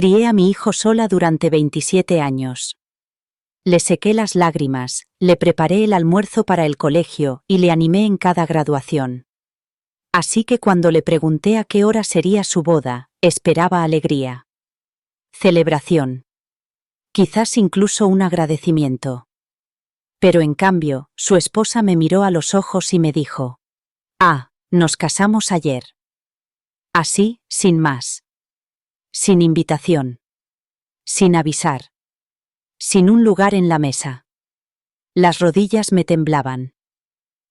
Crié a mi hijo sola durante 27 años. Le sequé las lágrimas, le preparé el almuerzo para el colegio y le animé en cada graduación. Así que cuando le pregunté a qué hora sería su boda, esperaba alegría. Celebración. Quizás incluso un agradecimiento. Pero en cambio, su esposa me miró a los ojos y me dijo: «Ah, nos casamos ayer». Así, sin más. Sin invitación. Sin avisar. Sin un lugar en la mesa. Las rodillas me temblaban.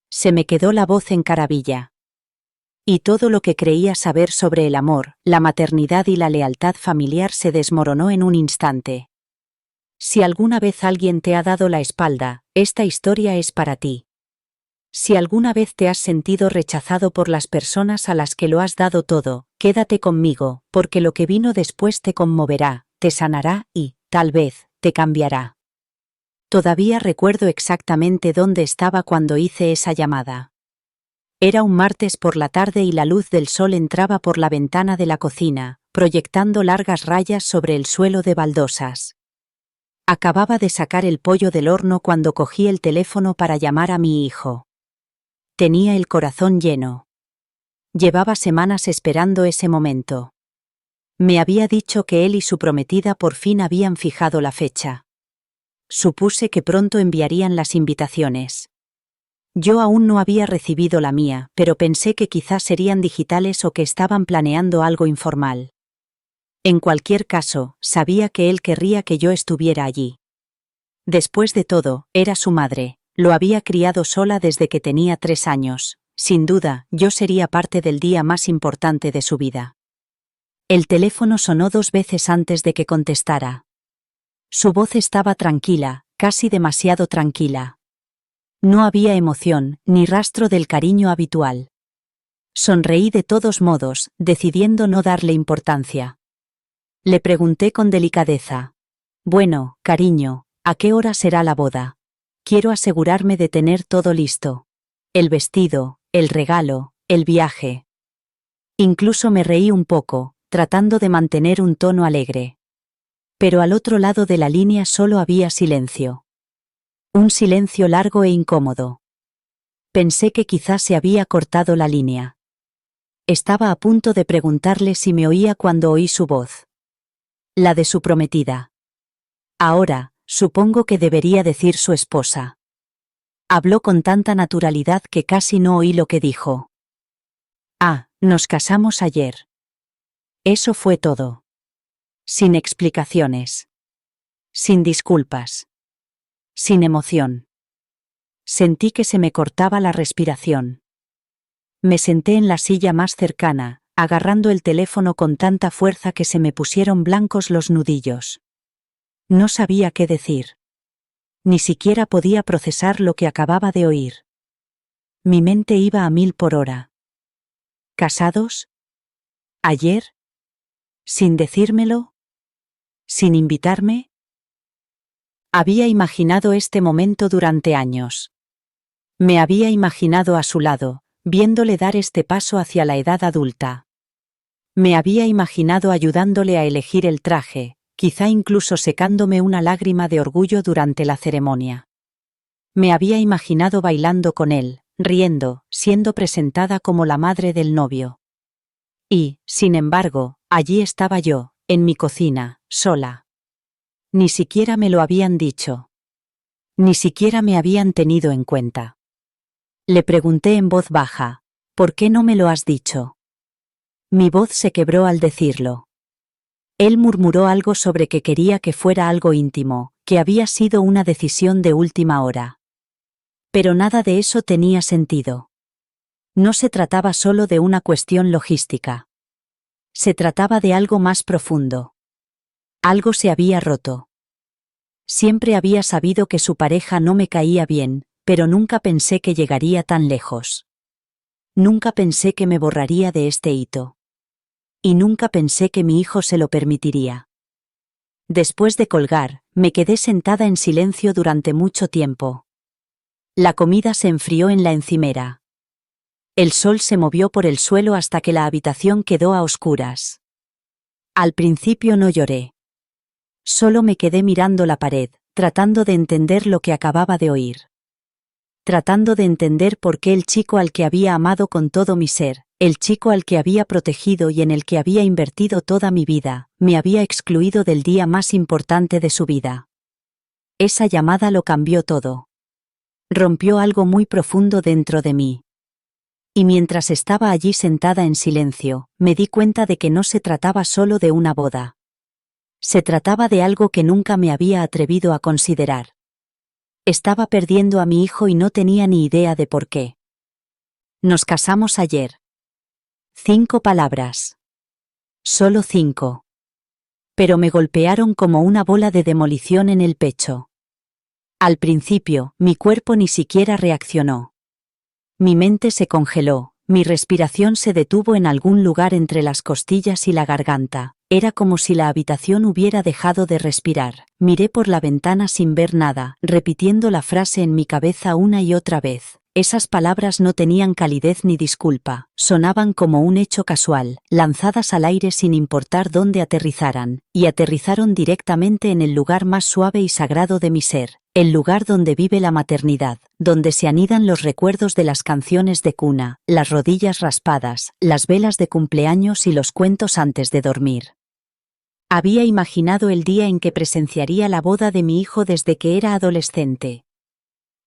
Se me quedó la voz en carabilla. Y todo lo que creía saber sobre el amor, la maternidad y la lealtad familiar se desmoronó en un instante. Si alguna vez alguien te ha dado la espalda, esta historia es para ti. Si alguna vez te has sentido rechazado por las personas a las que lo has dado todo, quédate conmigo, porque lo que vino después te conmoverá, te sanará y, tal vez, te cambiará. Todavía recuerdo exactamente dónde estaba cuando hice esa llamada. Era un martes por la tarde y la luz del sol entraba por la ventana de la cocina, proyectando largas rayas sobre el suelo de baldosas. Acababa de sacar el pollo del horno cuando cogí el teléfono para llamar a mi hijo. Tenía el corazón lleno. Llevaba semanas esperando ese momento. Me había dicho que él y su prometida por fin habían fijado la fecha. Supuse que pronto enviarían las invitaciones. Yo aún no había recibido la mía, pero pensé que quizás serían digitales o que estaban planeando algo informal. En cualquier caso, sabía que él querría que yo estuviera allí. Después de todo, era su madre, lo había criado sola desde que tenía 3 años. Sin duda, yo sería parte del día más importante de su vida. El teléfono sonó 2 veces antes de que contestara. Su voz estaba tranquila, casi demasiado tranquila. No había emoción, ni rastro del cariño habitual. Sonreí de todos modos, decidiendo no darle importancia. Le pregunté con delicadeza: «Bueno, cariño, ¿a qué hora será la boda? Quiero asegurarme de tener todo listo. El vestido, el regalo, el viaje». Incluso me reí un poco, tratando de mantener un tono alegre. Pero al otro lado de la línea solo había silencio. Un silencio largo e incómodo. Pensé que quizás se había cortado la línea. Estaba a punto de preguntarle si me oía cuando oí su voz. La de su prometida. Ahora, supongo que debería decir su esposa. Habló con tanta naturalidad que casi no oí lo que dijo. «Ah, nos casamos ayer». Eso fue todo. Sin explicaciones. Sin disculpas. Sin emoción. Sentí que se me cortaba la respiración. Me senté en la silla más cercana, agarrando el teléfono con tanta fuerza que se me pusieron blancos los nudillos. No sabía qué decir. Ni siquiera podía procesar lo que acababa de oír. Mi mente iba a 1000 por hora. ¿Casados? ¿Ayer? ¿Sin decírmelo? ¿Sin invitarme? Había imaginado este momento durante años. Me había imaginado a su lado, viéndole dar este paso hacia la edad adulta. Me había imaginado ayudándole a elegir el traje, quizá incluso secándome una lágrima de orgullo durante la ceremonia. Me había imaginado bailando con él, riendo, siendo presentada como la madre del novio. Y, sin embargo, allí estaba yo, en mi cocina, sola. Ni siquiera me lo habían dicho. Ni siquiera me habían tenido en cuenta. Le pregunté en voz baja: «¿Por qué no me lo has dicho?». Mi voz se quebró al decirlo. Él murmuró algo sobre que quería que fuera algo íntimo, que había sido una decisión de última hora. Pero nada de eso tenía sentido. No se trataba solo de una cuestión logística. Se trataba de algo más profundo. Algo se había roto. Siempre había sabido que su pareja no me caía bien, pero nunca pensé que llegaría tan lejos. Nunca pensé que me borraría de este hito. Y nunca pensé que mi hijo se lo permitiría. Después de colgar, me quedé sentada en silencio durante mucho tiempo. La comida se enfrió en la encimera. El sol se movió por el suelo hasta que la habitación quedó a oscuras. Al principio no lloré. Solo me quedé mirando la pared, tratando de entender lo que acababa de oír. Tratando de entender por qué el chico al que había amado con todo mi ser, el chico al que había protegido y en el que había invertido toda mi vida, me había excluido del día más importante de su vida. Esa llamada lo cambió todo. Rompió algo muy profundo dentro de mí. Y mientras estaba allí sentada en silencio, me di cuenta de que no se trataba solo de una boda. Se trataba de algo que nunca me había atrevido a considerar. Estaba perdiendo a mi hijo y no tenía ni idea de por qué. Nos casamos ayer. 5 palabras. Solo 5. Pero me golpearon como una bola de demolición en el pecho. Al principio, mi cuerpo ni siquiera reaccionó. Mi mente se congeló, mi respiración se detuvo en algún lugar entre las costillas y la garganta. Era como si la habitación hubiera dejado de respirar. Miré por la ventana sin ver nada, repitiendo la frase en mi cabeza una y otra vez. Esas palabras no tenían calidez ni disculpa, sonaban como un hecho casual, lanzadas al aire sin importar dónde aterrizaran, y aterrizaron directamente en el lugar más suave y sagrado de mi ser, el lugar donde vive la maternidad, donde se anidan los recuerdos de las canciones de cuna, las rodillas raspadas, las velas de cumpleaños y los cuentos antes de dormir. Había imaginado el día en que presenciaría la boda de mi hijo desde que era adolescente.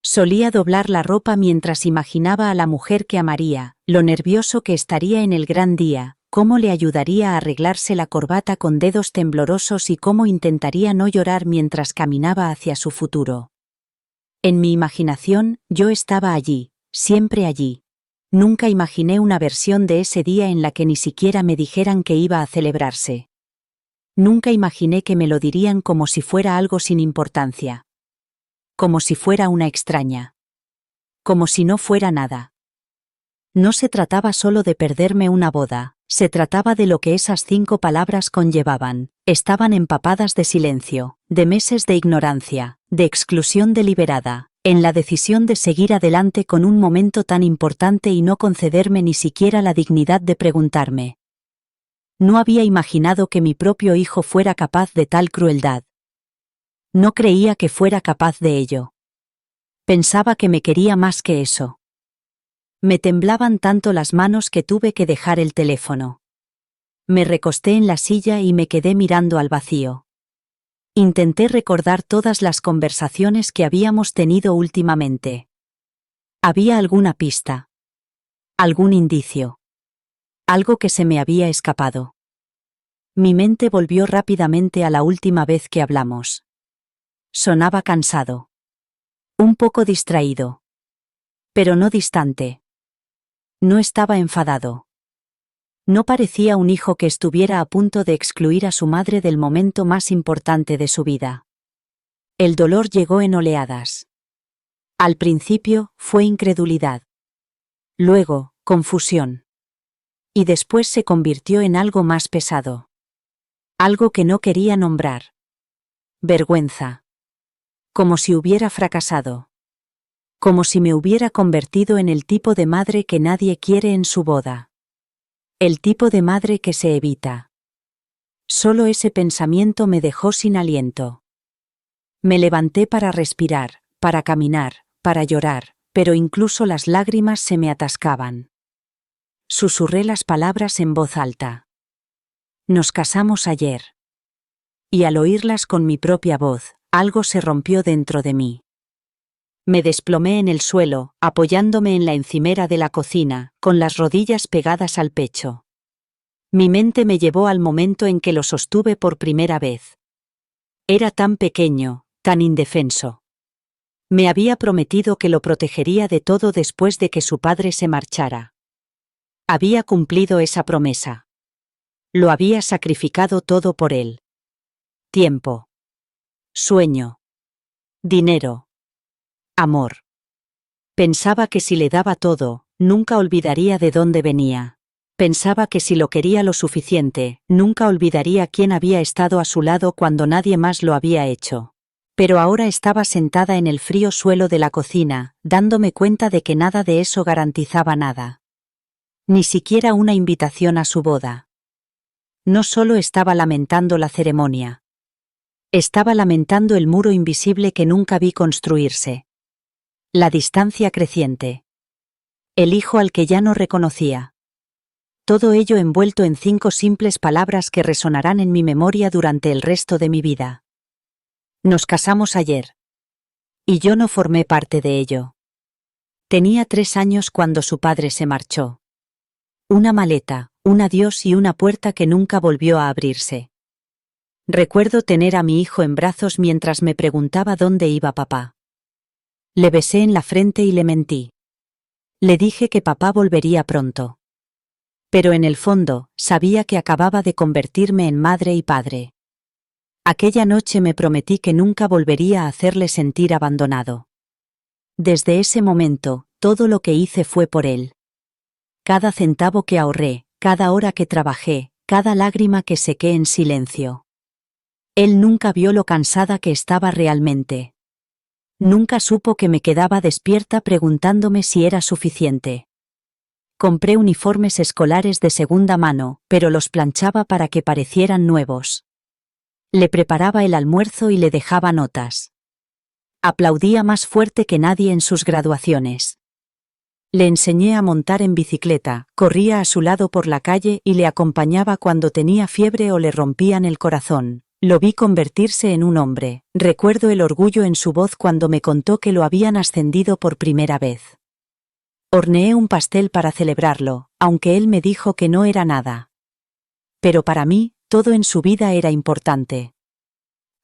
Solía doblar la ropa mientras imaginaba a la mujer que amaría, lo nervioso que estaría en el gran día, cómo le ayudaría a arreglarse la corbata con dedos temblorosos y cómo intentaría no llorar mientras caminaba hacia su futuro. En mi imaginación, yo estaba allí, siempre allí. Nunca imaginé una versión de ese día en la que ni siquiera me dijeran que iba a celebrarse. Nunca imaginé que me lo dirían como si fuera algo sin importancia. Como si fuera una extraña. Como si no fuera nada. No se trataba solo de perderme una boda, se trataba de lo que esas 5 palabras conllevaban. Estaban empapadas de silencio, de meses de ignorancia, de exclusión deliberada, en la decisión de seguir adelante con un momento tan importante y no concederme ni siquiera la dignidad de preguntarme. No había imaginado que mi propio hijo fuera capaz de tal crueldad. No creía que fuera capaz de ello. Pensaba que me quería más que eso. Me temblaban tanto las manos que tuve que dejar el teléfono. Me recosté en la silla y me quedé mirando al vacío. Intenté recordar todas las conversaciones que habíamos tenido últimamente. ¿Había alguna pista? ¿Algún indicio? Algo que se me había escapado. Mi mente volvió rápidamente a la última vez que hablamos. Sonaba cansado. Un poco distraído. Pero no distante. No estaba enfadado. No parecía un hijo que estuviera a punto de excluir a su madre del momento más importante de su vida. El dolor llegó en oleadas. Al principio, fue incredulidad. Luego, confusión. Y después se convirtió en algo más pesado. Algo que no quería nombrar. Vergüenza. Como si hubiera fracasado. Como si me hubiera convertido en el tipo de madre que nadie quiere en su boda. El tipo de madre que se evita. Solo ese pensamiento me dejó sin aliento. Me levanté para respirar, para caminar, para llorar, pero incluso las lágrimas se me atascaban. Susurré las palabras en voz alta. Nos casamos ayer. Y al oírlas con mi propia voz, algo se rompió dentro de mí. Me desplomé en el suelo, apoyándome en la encimera de la cocina, con las rodillas pegadas al pecho. Mi mente me llevó al momento en que lo sostuve por primera vez. Era tan pequeño, tan indefenso. Me había prometido que lo protegería de todo después de que su padre se marchara. Había cumplido esa promesa. Lo había sacrificado todo por él. Tiempo. Sueño. Dinero. Amor. Pensaba que si le daba todo, nunca olvidaría de dónde venía. Pensaba que si lo quería lo suficiente, nunca olvidaría quién había estado a su lado cuando nadie más lo había hecho. Pero ahora estaba sentada en el frío suelo de la cocina, dándome cuenta de que nada de eso garantizaba nada. Ni siquiera una invitación a su boda. No solo estaba lamentando la ceremonia. Estaba lamentando el muro invisible que nunca vi construirse. La distancia creciente. El hijo al que ya no reconocía. Todo ello envuelto en 5 simples palabras que resonarán en mi memoria durante el resto de mi vida. Nos casamos ayer. Y yo no formé parte de ello. Tenía 3 años cuando su padre se marchó. Una maleta, un adiós y una puerta que nunca volvió a abrirse. Recuerdo tener a mi hijo en brazos mientras me preguntaba dónde iba papá. Le besé en la frente y le mentí. Le dije que papá volvería pronto. Pero en el fondo, sabía que acababa de convertirme en madre y padre. Aquella noche me prometí que nunca volvería a hacerle sentir abandonado. Desde ese momento, todo lo que hice fue por él. Cada centavo que ahorré, cada hora que trabajé, cada lágrima que sequé en silencio. Él nunca vio lo cansada que estaba realmente. Nunca supo que me quedaba despierta preguntándome si era suficiente. Compré uniformes escolares de segunda mano, pero los planchaba para que parecieran nuevos. Le preparaba el almuerzo y le dejaba notas. Aplaudía más fuerte que nadie en sus graduaciones. Le enseñé a montar en bicicleta, corría a su lado por la calle y le acompañaba cuando tenía fiebre o le rompían el corazón. Lo vi convertirse en un hombre. Recuerdo el orgullo en su voz cuando me contó que lo habían ascendido por primera vez. Horneé un pastel para celebrarlo, aunque él me dijo que no era nada. Pero para mí, todo en su vida era importante.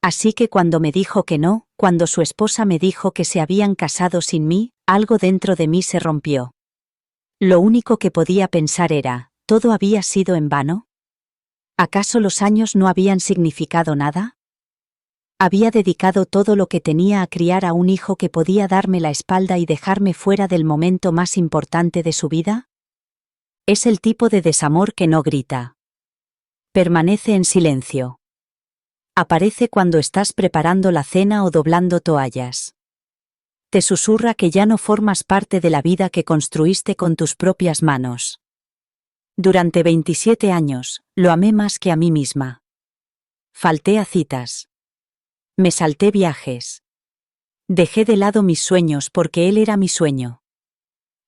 Así que cuando me dijo que no, cuando su esposa me dijo que se habían casado sin mí, algo dentro de mí se rompió. Lo único que podía pensar era, ¿todo había sido en vano? ¿Acaso los años no habían significado nada? Había dedicado todo lo que tenía a criar a un hijo que podía darme la espalda y dejarme fuera del momento más importante de su vida. Es el tipo de desamor que no grita. Permanece en silencio. Aparece cuando estás preparando la cena o doblando toallas. Te susurra que ya no formas parte de la vida que construiste con tus propias manos. Durante 27 años, lo amé más que a mí misma. Falté a citas. Me salté viajes. Dejé de lado mis sueños porque él era mi sueño.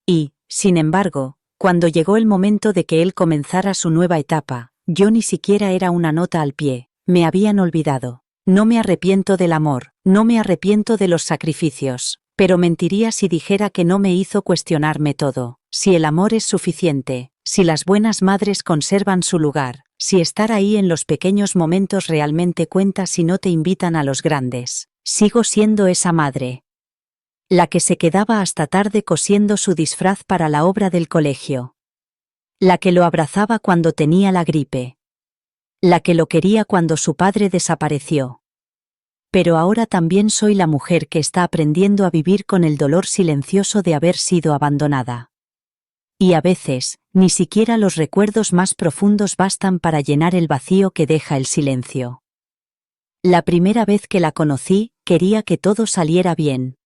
Y, sin embargo, cuando llegó el momento de que él comenzara su nueva etapa, yo ni siquiera era una nota al pie, me habían olvidado. No me arrepiento del amor, no me arrepiento de los sacrificios, pero mentiría si dijera que no me hizo cuestionarme todo. Si el amor es suficiente, si las buenas madres conservan su lugar, si estar ahí en los pequeños momentos realmente cuenta si no te invitan a los grandes. Sigo siendo esa madre. La que se quedaba hasta tarde cosiendo su disfraz para la obra del colegio. La que lo abrazaba cuando tenía la gripe. La que lo quería cuando su padre desapareció. Pero ahora también soy la mujer que está aprendiendo a vivir con el dolor silencioso de haber sido abandonada. Y a veces, ni siquiera los recuerdos más profundos bastan para llenar el vacío que deja el silencio. La primera vez que la conocí, quería que todo saliera bien.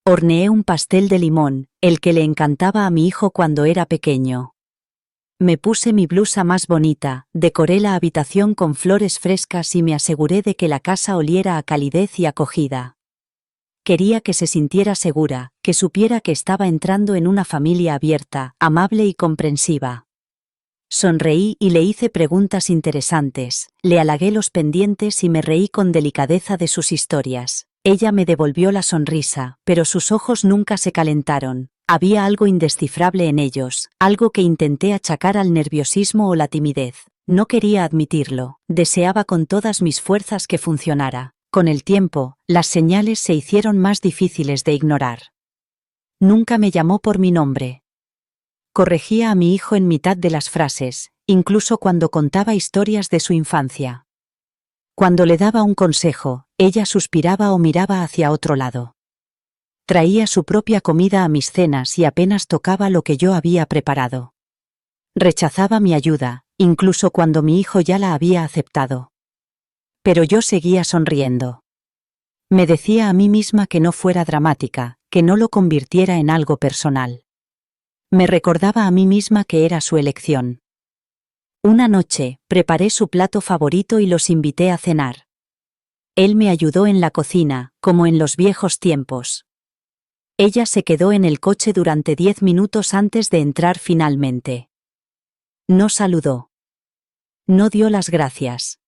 Horneé un pastel de limón, el que le encantaba a mi hijo cuando era pequeño. Me puse mi blusa más bonita, decoré la habitación con flores frescas y me aseguré de que la casa oliera a calidez y acogida. Quería que se sintiera segura, que supiera que estaba entrando en una familia abierta, amable y comprensiva. Sonreí y le hice preguntas interesantes, le halagué los pendientes y me reí con delicadeza de sus historias. Ella me devolvió la sonrisa, pero sus ojos nunca se calentaron. Había algo indescifrable en ellos, algo que intenté achacar al nerviosismo o la timidez. No quería admitirlo, deseaba con todas mis fuerzas que funcionara. Con el tiempo, las señales se hicieron más difíciles de ignorar. Nunca me llamó por mi nombre. Corregía a mi hijo en mitad de las frases, incluso cuando contaba historias de su infancia. Cuando le daba un consejo, ella suspiraba o miraba hacia otro lado. Traía su propia comida a mis cenas y apenas tocaba lo que yo había preparado. Rechazaba mi ayuda, incluso cuando mi hijo ya la había aceptado. Pero yo seguía sonriendo. Me decía a mí misma que no fuera dramática, que no lo convirtiera en algo personal. Me recordaba a mí misma que era su elección. Una noche, preparé su plato favorito y los invité a cenar. Él me ayudó en la cocina, como en los viejos tiempos. Ella se quedó en el coche durante 10 minutos antes de entrar finalmente. No saludó. No dio las gracias.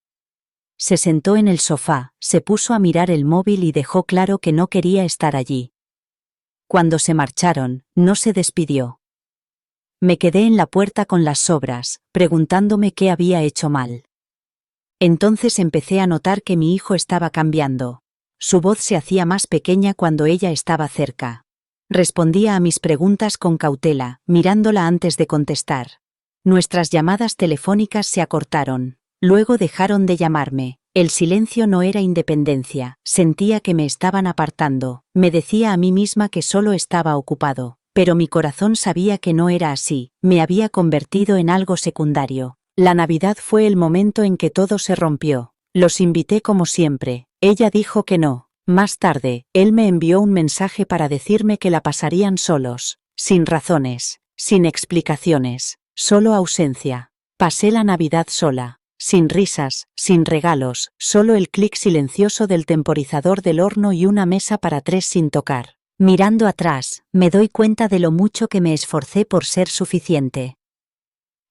Se sentó en el sofá, se puso a mirar el móvil y dejó claro que no quería estar allí. Cuando se marcharon, no se despidió. Me quedé en la puerta con las sobras, preguntándome qué había hecho mal. Entonces empecé a notar que mi hijo estaba cambiando. Su voz se hacía más pequeña cuando ella estaba cerca. Respondía a mis preguntas con cautela, mirándola antes de contestar. Nuestras llamadas telefónicas se acortaron. Luego dejaron de llamarme. El silencio no era independencia, sentía que me estaban apartando. Me decía a mí misma que solo estaba ocupado, pero mi corazón sabía que no era así. Me había convertido en algo secundario. La Navidad fue el momento en que todo se rompió. Los invité como siempre. Ella dijo que no. Más tarde, él me envió un mensaje para decirme que la pasarían solos, sin razones, sin explicaciones, solo ausencia. Pasé la Navidad sola, sin risas, sin regalos, solo el clic silencioso del temporizador del horno y una mesa para 3 sin tocar. Mirando atrás, me doy cuenta de lo mucho que me esforcé por ser suficiente.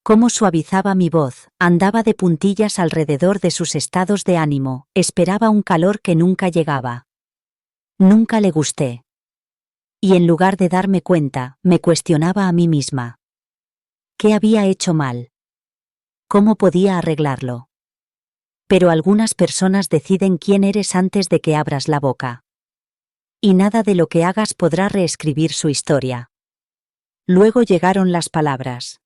Cómo suavizaba mi voz, andaba de puntillas alrededor de sus estados de ánimo, esperaba un calor que nunca llegaba. Nunca le gusté. Y en lugar de darme cuenta, me cuestionaba a mí misma. ¿Qué había hecho mal? ¿Cómo podía arreglarlo? Pero algunas personas deciden quién eres antes de que abras la boca. Y nada de lo que hagas podrá reescribir su historia. Luego llegaron las palabras.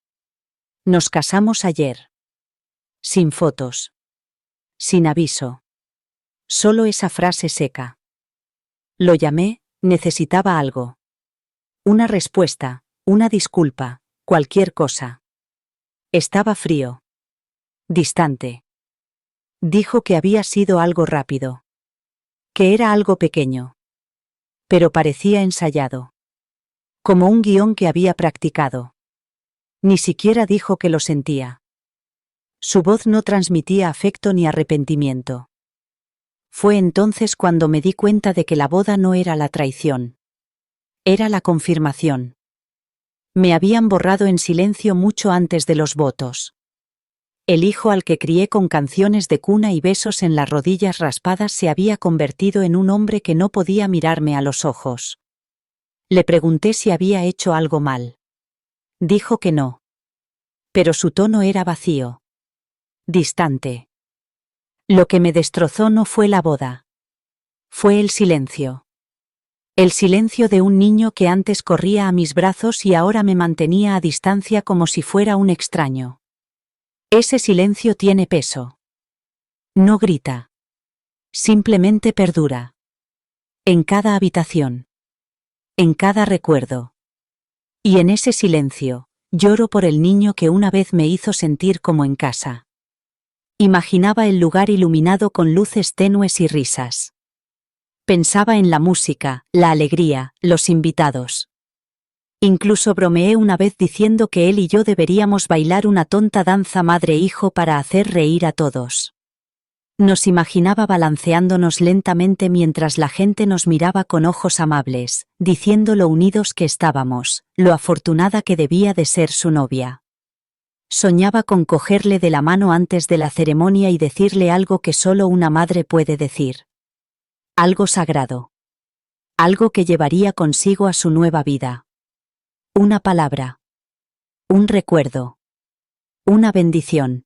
Nos casamos ayer. Sin fotos. Sin aviso. Solo esa frase seca. Lo llamé, necesitaba algo. Una respuesta, una disculpa, cualquier cosa. Estaba frío. Distante. Dijo que había sido algo rápido. Que era algo pequeño. Pero parecía ensayado. Como un guión que había practicado. Ni siquiera dijo que lo sentía. Su voz no transmitía afecto ni arrepentimiento. Fue entonces cuando me di cuenta de que la boda no era la traición. Era la confirmación. Me habían borrado en silencio mucho antes de los votos. El hijo al que crié con canciones de cuna y besos en las rodillas raspadas se había convertido en un hombre que no podía mirarme a los ojos. Le pregunté si había hecho algo mal. Dijo que no. Pero su tono era vacío. Distante. Lo que me destrozó no fue la boda. Fue el silencio. El silencio de un niño que antes corría a mis brazos y ahora me mantenía a distancia como si fuera un extraño. Ese silencio tiene peso. No grita. Simplemente perdura. En cada habitación. En cada recuerdo. Y en ese silencio, lloro por el niño que una vez me hizo sentir como en casa. Imaginaba el lugar iluminado con luces tenues y risas. Pensaba en la música, la alegría, los invitados. Incluso bromeé una vez diciendo que él y yo deberíamos bailar una tonta danza madre-hijo para hacer reír a todos. Nos imaginaba balanceándonos lentamente mientras la gente nos miraba con ojos amables, diciendo lo unidos que estábamos, lo afortunada que debía de ser su novia. Soñaba con cogerle de la mano antes de la ceremonia y decirle algo que solo una madre puede decir. Algo sagrado. Algo que llevaría consigo a su nueva vida. Una palabra. Un recuerdo. Una bendición.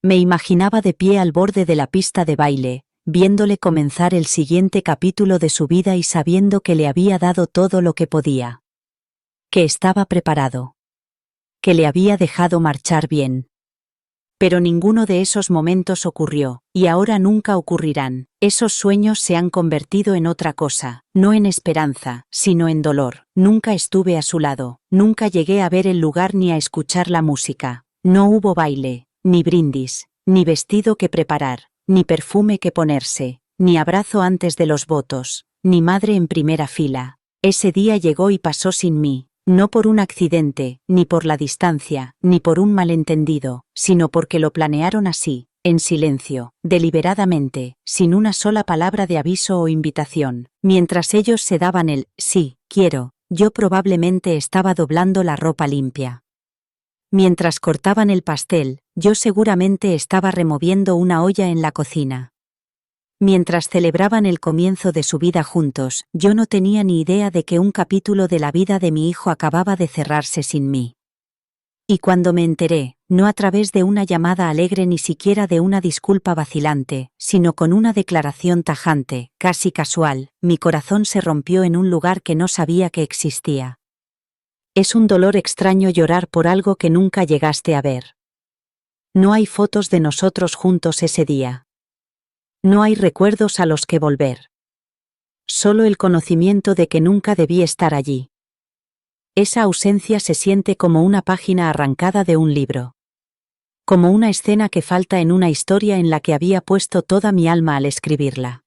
Me imaginaba de pie al borde de la pista de baile, viéndole comenzar el siguiente capítulo de su vida y sabiendo que le había dado todo lo que podía. Que estaba preparado. Que le había dejado marchar bien. Pero ninguno de esos momentos ocurrió, y ahora nunca ocurrirán. Esos sueños se han convertido en otra cosa, no en esperanza, sino en dolor. Nunca estuve a su lado, nunca llegué a ver el lugar ni a escuchar la música. No hubo baile, ni brindis, ni vestido que preparar, ni perfume que ponerse, ni abrazo antes de los votos, ni madre en primera fila. Ese día llegó y pasó sin mí, No por un accidente, ni por la distancia, ni por un malentendido, sino porque lo planearon así, en silencio, deliberadamente, sin una sola palabra de aviso o invitación. Mientras ellos se daban el «sí, quiero», yo probablemente estaba doblando la ropa limpia. Mientras cortaban el pastel, yo seguramente estaba removiendo una olla en la cocina. Mientras celebraban el comienzo de su vida juntos, yo no tenía ni idea de que un capítulo de la vida de mi hijo acababa de cerrarse sin mí. Y cuando me enteré, no a través de una llamada alegre ni siquiera de una disculpa vacilante, sino con una declaración tajante, casi casual, mi corazón se rompió en un lugar que no sabía que existía. Es un dolor extraño llorar por algo que nunca llegaste a ver. No hay fotos de nosotros juntos ese día. No hay recuerdos a los que volver. Solo el conocimiento de que nunca debí estar allí. Esa ausencia se siente como una página arrancada de un libro. Como una escena que falta en una historia en la que había puesto toda mi alma al escribirla.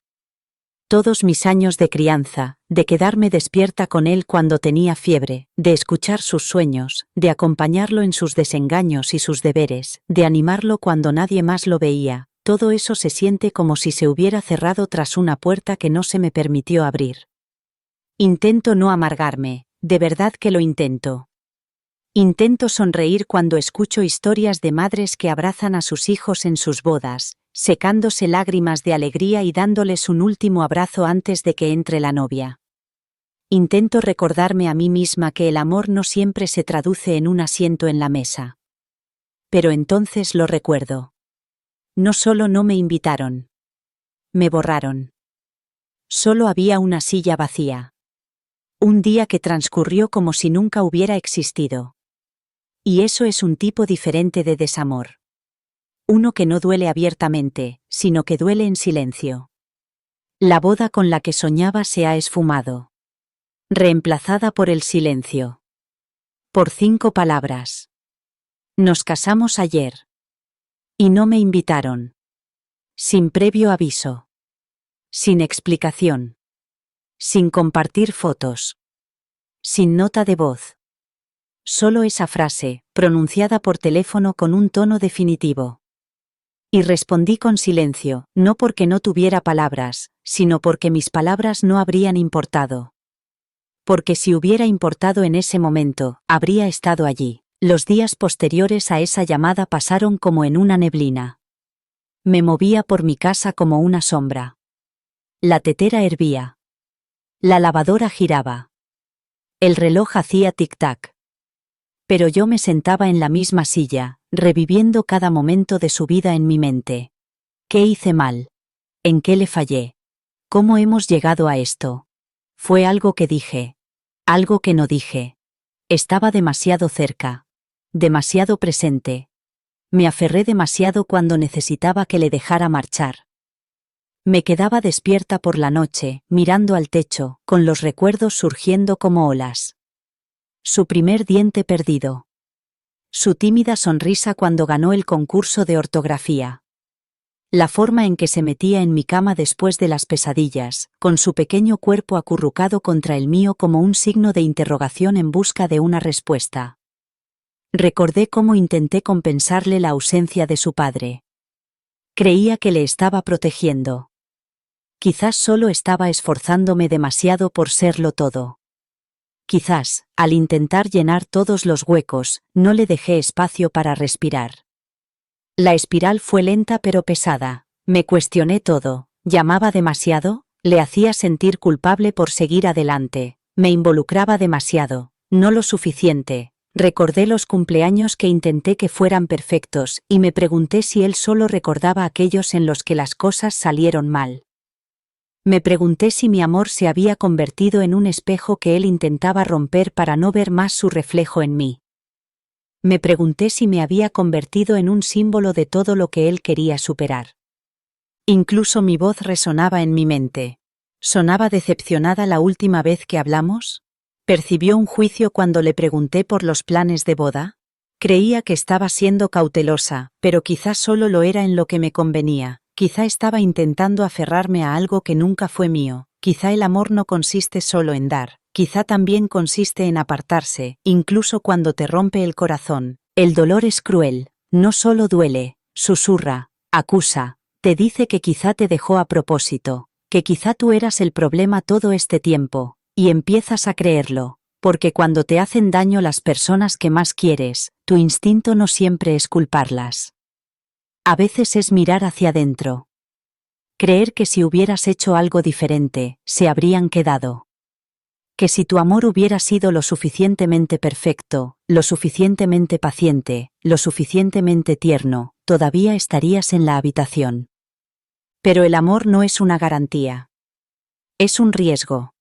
Todos mis años de crianza, de quedarme despierta con él cuando tenía fiebre, de escuchar sus sueños, de acompañarlo en sus desengaños y sus deberes, de animarlo cuando nadie más lo veía. Todo eso se siente como si se hubiera cerrado tras una puerta que no se me permitió abrir. Intento no amargarme, de verdad que lo intento. Intento sonreír cuando escucho historias de madres que abrazan a sus hijos en sus bodas, secándose lágrimas de alegría y dándoles un último abrazo antes de que entre la novia. Intento recordarme a mí misma que el amor no siempre se traduce en un asiento en la mesa. Pero entonces lo recuerdo. No solo no me invitaron. Me borraron. Solo había una silla vacía. Un día que transcurrió como si nunca hubiera existido. Y eso es un tipo diferente de desamor. Uno que no duele abiertamente, sino que duele en silencio. La boda con la que soñaba se ha esfumado. Reemplazada por el silencio. Por 5 palabras. Nos casamos ayer. Y no me invitaron. Sin previo aviso. Sin explicación. Sin compartir fotos. Sin nota de voz. Solo esa frase, pronunciada por teléfono con un tono definitivo. Y respondí con silencio, no porque no tuviera palabras, sino porque mis palabras no habrían importado. Porque si hubiera importado en ese momento, habría estado allí. Los días posteriores a esa llamada pasaron como en una neblina. Me movía por mi casa como una sombra. La tetera hervía. La lavadora giraba. El reloj hacía tic-tac. Pero yo me sentaba en la misma silla, reviviendo cada momento de su vida en mi mente. ¿Qué hice mal? ¿En qué le fallé? ¿Cómo hemos llegado a esto? Fue algo que dije. Algo que no dije. Estaba demasiado cerca. Demasiado presente. Me aferré demasiado cuando necesitaba que le dejara marchar. Me quedaba despierta por la noche, mirando al techo, con los recuerdos surgiendo como olas. Su primer diente perdido. Su tímida sonrisa cuando ganó el concurso de ortografía. La forma en que se metía en mi cama después de las pesadillas, con su pequeño cuerpo acurrucado contra el mío como un signo de interrogación en busca de una respuesta. Recordé cómo intenté compensarle la ausencia de su padre. Creía que le estaba protegiendo. Quizás solo estaba esforzándome demasiado por serlo todo. Quizás, al intentar llenar todos los huecos, no le dejé espacio para respirar. La espiral fue lenta pero pesada. Me cuestioné todo. ¿Llamaba demasiado? Le hacía sentir culpable por seguir adelante. Me involucraba demasiado. No lo suficiente. Recordé los cumpleaños que intenté que fueran perfectos, y me pregunté si él solo recordaba aquellos en los que las cosas salieron mal. Me pregunté si mi amor se había convertido en un espejo que él intentaba romper para no ver más su reflejo en mí. Me pregunté si me había convertido en un símbolo de todo lo que él quería superar. Incluso mi voz resonaba en mi mente. ¿Sonaba decepcionada la última vez que hablamos? ¿Percibió un juicio cuando le pregunté por los planes de boda? Creía que estaba siendo cautelosa, pero quizá solo lo era en lo que me convenía. Quizá estaba intentando aferrarme a algo que nunca fue mío. Quizá el amor no consiste solo en dar, Quizá también consiste en apartarse, incluso cuando te rompe el corazón. El dolor es cruel, no solo duele, susurra, acusa, te dice que quizá te dejó a propósito, que quizá tú eras el problema todo este tiempo, y empiezas a creerlo, porque cuando te hacen daño las personas que más quieres, tu instinto no siempre es culparlas. A veces es mirar hacia adentro. Creer que si hubieras hecho algo diferente, se habrían quedado. Que si tu amor hubiera sido lo suficientemente perfecto, lo suficientemente paciente, lo suficientemente tierno, todavía estarías en la habitación. Pero el amor no es una garantía. Es un riesgo.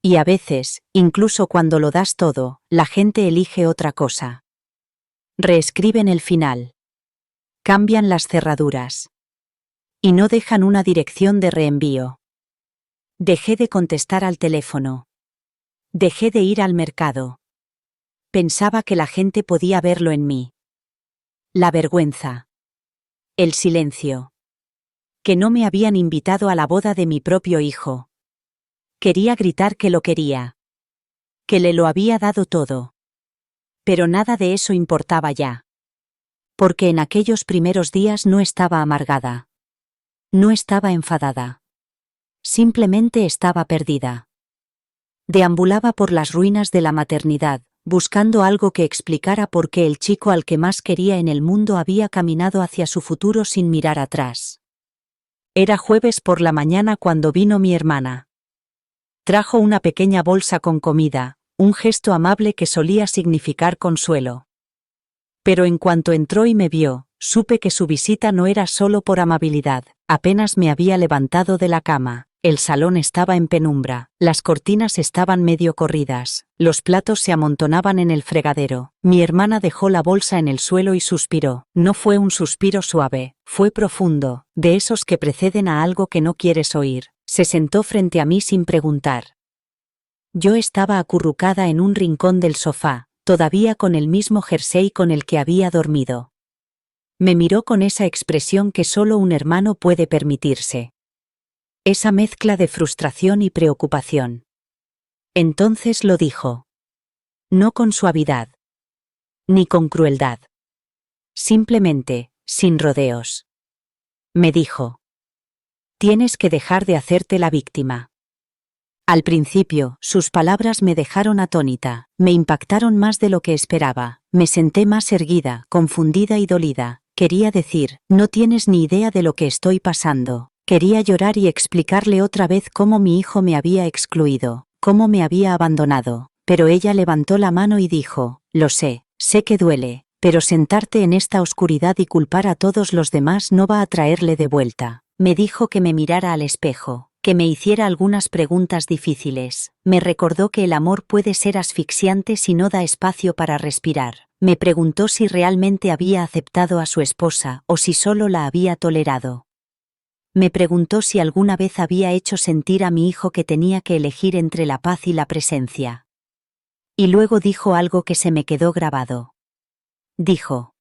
Y a veces, incluso cuando lo das todo, la gente elige otra cosa. Reescriben el final. Cambian las cerraduras. Y no dejan una dirección de reenvío. Dejé de contestar al teléfono. Dejé de ir al mercado. Pensaba que la gente podía verlo en mí. La vergüenza. El silencio. Que no me habían invitado a la boda de mi propio hijo. Quería gritar que lo quería. Que le lo había dado todo. Pero nada de eso importaba ya. Porque en aquellos primeros días no estaba amargada. No estaba enfadada. Simplemente estaba perdida. Deambulaba por las ruinas de la maternidad, buscando algo que explicara por qué el chico al que más quería en el mundo había caminado hacia su futuro sin mirar atrás. Era jueves por la mañana cuando vino mi hermana. Trajo una pequeña bolsa con comida, un gesto amable que solía significar consuelo. Pero en cuanto entró y me vio, supe que su visita no era solo por amabilidad. Apenas me había levantado de la cama. El salón estaba en penumbra, las cortinas estaban medio corridas, los platos se amontonaban en el fregadero. Mi hermana dejó la bolsa en el suelo y suspiró. No fue un suspiro suave, fue profundo, de esos que preceden a algo que no quieres oír. Se sentó frente a mí sin preguntar. Yo estaba acurrucada en un rincón del sofá, todavía con el mismo jersey con el que había dormido. Me miró con esa expresión que solo un hermano puede permitirse. Esa mezcla de frustración y preocupación. Entonces lo dijo. No con suavidad. Ni con crueldad. Simplemente, sin rodeos. Me dijo. Tienes que dejar de hacerte la víctima. Al principio, sus palabras me dejaron atónita, me impactaron más de lo que esperaba, me senté más erguida, confundida y dolida. Quería decir, no tienes ni idea de lo que estoy pasando. Quería llorar y explicarle otra vez cómo mi hijo me había excluido, cómo me había abandonado, pero ella levantó la mano y dijo, lo sé que duele, pero sentarte en esta oscuridad y culpar a todos los demás no va a traerle de vuelta. Me dijo que me mirara al espejo, que me hiciera algunas preguntas difíciles. Me recordó que el amor puede ser asfixiante si no da espacio para respirar. Me preguntó si realmente había aceptado a su esposa o si solo la había tolerado. Me preguntó si alguna vez había hecho sentir a mi hijo que tenía que elegir entre la paz y la presencia. Y luego dijo algo que se me quedó grabado. Dijo: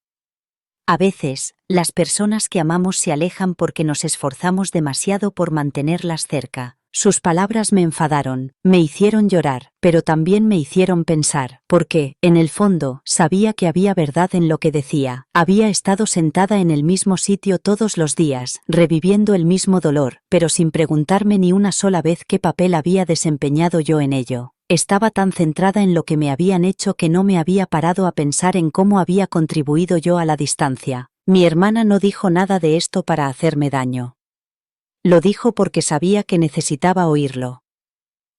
a veces, las personas que amamos se alejan porque nos esforzamos demasiado por mantenerlas cerca. Sus palabras me enfadaron, me hicieron llorar, pero también me hicieron pensar, porque, en el fondo, sabía que había verdad en lo que decía. Había estado sentada en el mismo sitio todos los días, reviviendo el mismo dolor, pero sin preguntarme ni una sola vez qué papel había desempeñado yo en ello. Estaba tan centrada en lo que me habían hecho que no me había parado a pensar en cómo había contribuido yo a la distancia. Mi hermana no dijo nada de esto para hacerme daño. Lo dijo porque sabía que necesitaba oírlo.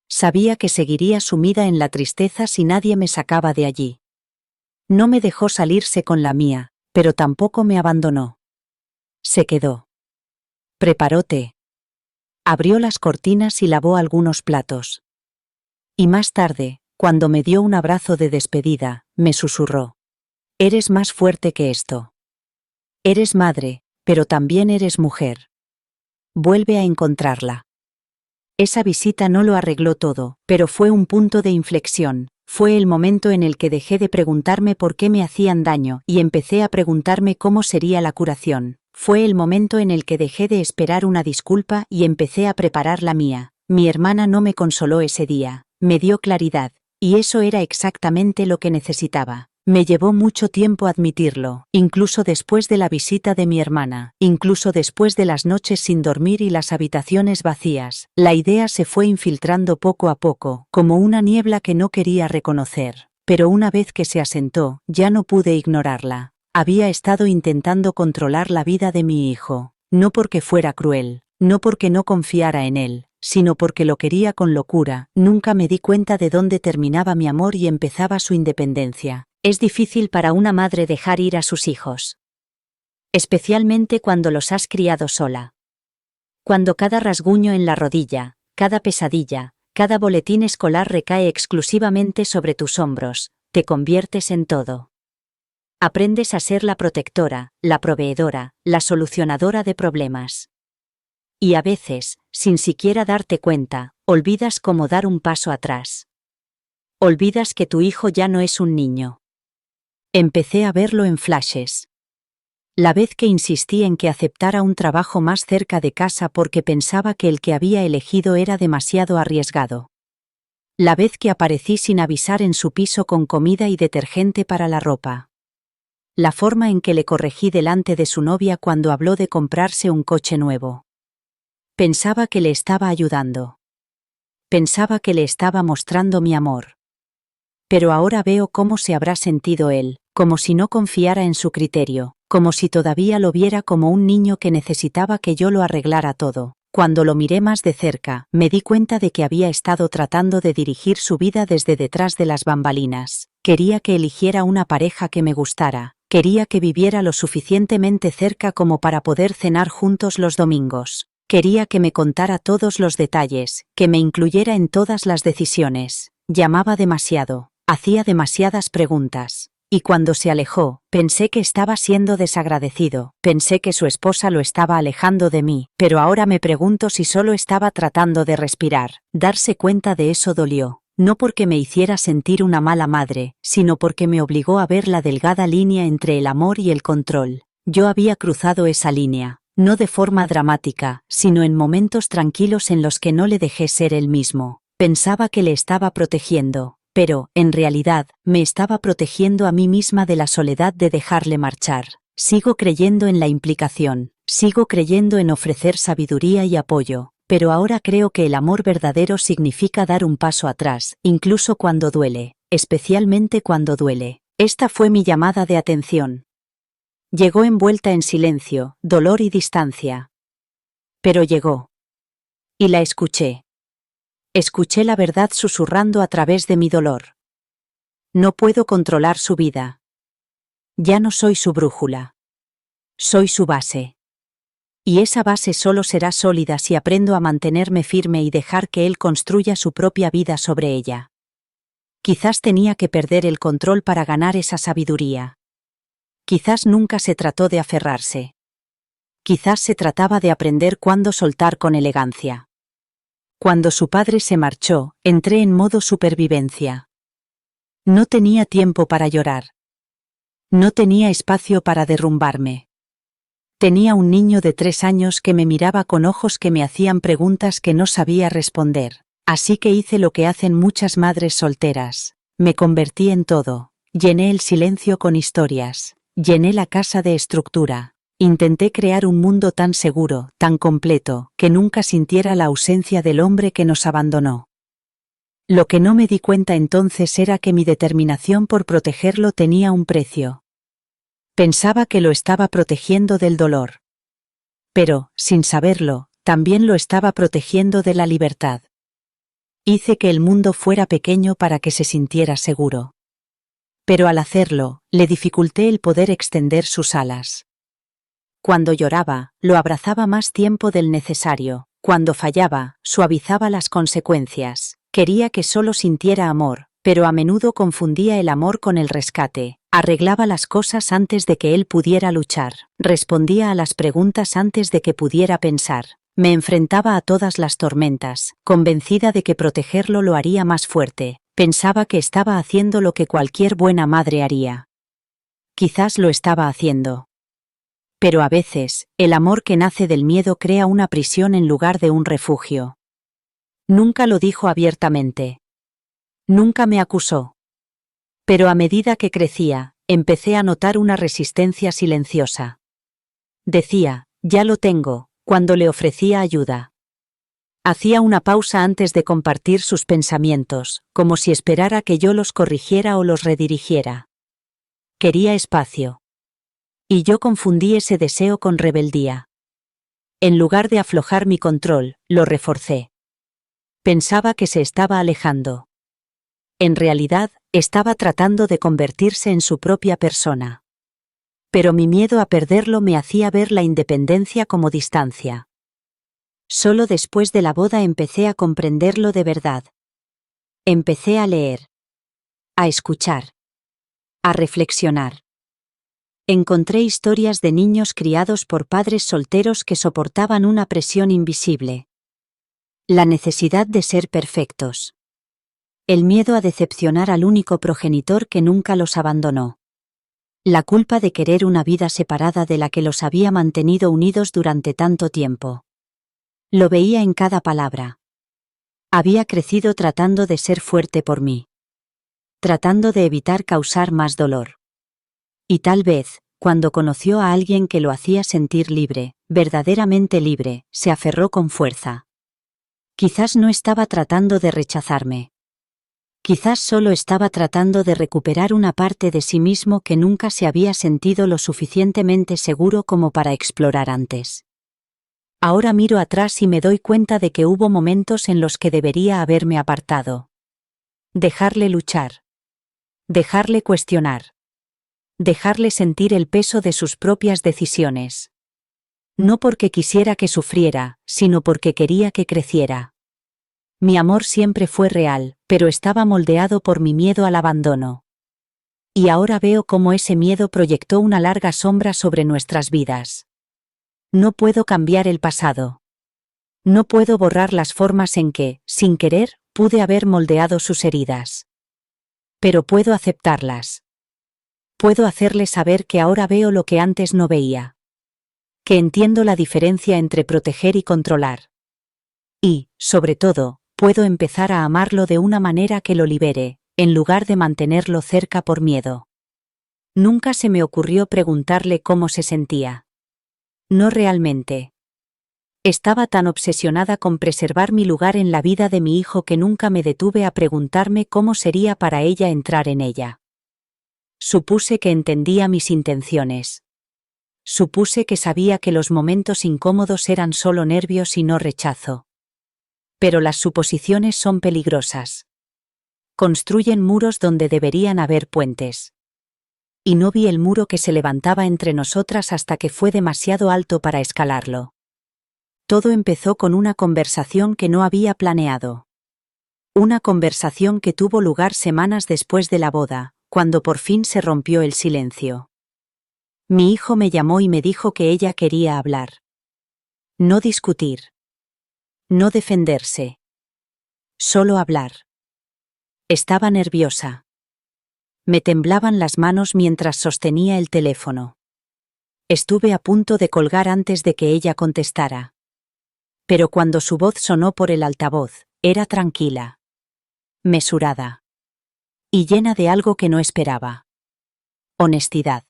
Sabía que seguiría sumida en la tristeza si nadie me sacaba de allí. No me dejó salirse con la mía, pero tampoco me abandonó. Se quedó. Preparó té. Abrió las cortinas y lavó algunos platos. Y más tarde, cuando me dio un abrazo de despedida, me susurró: eres más fuerte que esto. Eres madre, pero también eres mujer. Vuelve a encontrarla. Esa visita no lo arregló todo, pero fue un punto de inflexión. Fue el momento en el que dejé de preguntarme por qué me hacían daño y empecé a preguntarme cómo sería la curación. Fue el momento en el que dejé de esperar una disculpa y empecé a preparar la mía. Mi hermana no me consoló ese día. me dio claridad, y eso era exactamente lo que necesitaba. Me llevó mucho tiempo admitirlo, incluso después de la visita de mi hermana, incluso después de las noches sin dormir y las habitaciones vacías. La idea se fue infiltrando poco a poco, como una niebla que no quería reconocer. Pero una vez que se asentó, ya no pude ignorarla. Había estado intentando controlar la vida de mi hijo, no porque fuera cruel, no porque no confiara en él, sino porque lo quería con locura. Nunca me di cuenta de dónde terminaba mi amor y empezaba su independencia. Es difícil para una madre dejar ir a sus hijos, especialmente cuando los has criado sola. Cuando cada rasguño en la rodilla, cada pesadilla, cada boletín escolar recae exclusivamente sobre tus hombros, te conviertes en todo. Aprendes a ser la protectora, la proveedora, la solucionadora de problemas. Y a veces, sin siquiera darte cuenta, olvidas cómo dar un paso atrás. Olvidas que tu hijo ya no es un niño. Empecé a verlo en flashes. La vez que insistí en que aceptara un trabajo más cerca de casa porque pensaba que el que había elegido era demasiado arriesgado. La vez que aparecí sin avisar en su piso con comida y detergente para la ropa. La forma en que le corregí delante de su novia cuando habló de comprarse un coche nuevo. Pensaba que le estaba ayudando. Pensaba que le estaba mostrando mi amor. Pero ahora veo cómo se habrá sentido él, como si no confiara en su criterio, como si todavía lo viera como un niño que necesitaba que yo lo arreglara todo. Cuando lo miré más de cerca, me di cuenta de que había estado tratando de dirigir su vida desde detrás de las bambalinas. Quería que eligiera una pareja que me gustara, quería que viviera lo suficientemente cerca como para poder cenar juntos los domingos. Quería que me contara todos los detalles, que me incluyera en todas las decisiones. Llamaba demasiado. Hacía demasiadas preguntas, y cuando se alejó, pensé que estaba siendo desagradecido, pensé que su esposa lo estaba alejando de mí, pero ahora me pregunto si solo estaba tratando de respirar. Darse cuenta de eso dolió, no porque me hiciera sentir una mala madre, sino porque me obligó a ver la delgada línea entre el amor y el control. Yo había cruzado esa línea, no de forma dramática, sino en momentos tranquilos en los que no le dejé ser él mismo. Pensaba que le estaba protegiendo. Pero, en realidad, me estaba protegiendo a mí misma de la soledad de dejarle marchar. Sigo creyendo en la implicación, sigo creyendo en ofrecer sabiduría y apoyo, pero ahora creo que el amor verdadero significa dar un paso atrás, incluso cuando duele, especialmente cuando duele. Esta fue mi llamada de atención. Llegó envuelta en silencio, dolor y distancia. Pero llegó. Y la escuché. Escuché la verdad susurrando a través de mi dolor. No puedo controlar su vida. Ya no soy su brújula. Soy su base. Y esa base solo será sólida si aprendo a mantenerme firme y dejar que él construya su propia vida sobre ella. Quizás tenía que perder el control para ganar esa sabiduría. Quizás nunca se trató de aferrarse. Quizás se trataba de aprender cuándo soltar con elegancia. Cuando su padre se marchó, entré en modo supervivencia. No tenía tiempo para llorar. No tenía espacio para derrumbarme. Tenía un niño de 3 años que me miraba con ojos que me hacían preguntas que no sabía responder. Así que hice lo que hacen muchas madres solteras. Me convertí en todo. Llené el silencio con historias. Llené la casa de estructura. Intenté crear un mundo tan seguro, tan completo, que nunca sintiera la ausencia del hombre que nos abandonó. Lo que no me di cuenta entonces era que mi determinación por protegerlo tenía un precio. Pensaba que lo estaba protegiendo del dolor. Pero, sin saberlo, también lo estaba protegiendo de la libertad. Hice que el mundo fuera pequeño para que se sintiera seguro. Pero al hacerlo, le dificulté el poder extender sus alas. Cuando lloraba, lo abrazaba más tiempo del necesario. Cuando fallaba, suavizaba las consecuencias. Quería que solo sintiera amor, pero a menudo confundía el amor con el rescate. Arreglaba las cosas antes de que él pudiera luchar. Respondía a las preguntas antes de que pudiera pensar. Me enfrentaba a todas las tormentas, convencida de que protegerlo lo haría más fuerte. Pensaba que estaba haciendo lo que cualquier buena madre haría. Quizás lo estaba haciendo. Pero a veces, el amor que nace del miedo crea una prisión en lugar de un refugio. Nunca lo dijo abiertamente. Nunca me acusó. Pero a medida que crecía, empecé a notar una resistencia silenciosa. Decía, ya lo tengo, cuando le ofrecía ayuda. Hacía una pausa antes de compartir sus pensamientos, como si esperara que yo los corrigiera o los redirigiera. Quería espacio. Y yo confundí ese deseo con rebeldía. En lugar de aflojar mi control, lo reforcé. Pensaba que se estaba alejando. En realidad, estaba tratando de convertirse en su propia persona. Pero mi miedo a perderlo me hacía ver la independencia como distancia. Solo después de la boda empecé a comprenderlo de verdad. Empecé a leer. A escuchar. A reflexionar. Encontré historias de niños criados por padres solteros que soportaban una presión invisible. La necesidad de ser perfectos. El miedo a decepcionar al único progenitor que nunca los abandonó. La culpa de querer una vida separada de la que los había mantenido unidos durante tanto tiempo. Lo veía en cada palabra. Había crecido tratando de ser fuerte por mí. Tratando de evitar causar más dolor. Y tal vez, cuando conoció a alguien que lo hacía sentir libre, verdaderamente libre, se aferró con fuerza. Quizás no estaba tratando de rechazarme. Quizás solo estaba tratando de recuperar una parte de sí mismo que nunca se había sentido lo suficientemente seguro como para explorar antes. Ahora miro atrás y me doy cuenta de que hubo momentos en los que debería haberme apartado. Dejarle luchar. Dejarle cuestionar. Dejarle sentir el peso de sus propias decisiones. No porque quisiera que sufriera, sino porque quería que creciera. Mi amor siempre fue real, pero estaba moldeado por mi miedo al abandono. Y ahora veo cómo ese miedo proyectó una larga sombra sobre nuestras vidas. No puedo cambiar el pasado. No puedo borrar las formas en que, sin querer, pude haber moldeado sus heridas. Pero puedo aceptarlas. Puedo hacerle saber que ahora veo lo que antes no veía. Que entiendo la diferencia entre proteger y controlar. Y, sobre todo, puedo empezar a amarlo de una manera que lo libere, en lugar de mantenerlo cerca por miedo. Nunca se me ocurrió preguntarle cómo se sentía. No realmente. Estaba tan obsesionada con preservar mi lugar en la vida de mi hijo que nunca me detuve a preguntarme cómo sería para ella entrar en ella. Supuse que entendía mis intenciones. Supuse que sabía que los momentos incómodos eran solo nervios y no rechazo. Pero las suposiciones son peligrosas. Construyen muros donde deberían haber puentes. Y no vi el muro que se levantaba entre nosotras hasta que fue demasiado alto para escalarlo. Todo empezó con una conversación que no había planeado. Una conversación que tuvo lugar semanas después de la boda, cuando por fin se rompió el silencio. Mi hijo me llamó y me dijo que ella quería hablar. No discutir. No defenderse. Solo hablar. Estaba nerviosa. Me temblaban las manos mientras sostenía el teléfono. Estuve a punto de colgar antes de que ella contestara. Pero cuando su voz sonó por el altavoz, era tranquila. Mesurada. Y llena de algo que no esperaba. Honestidad.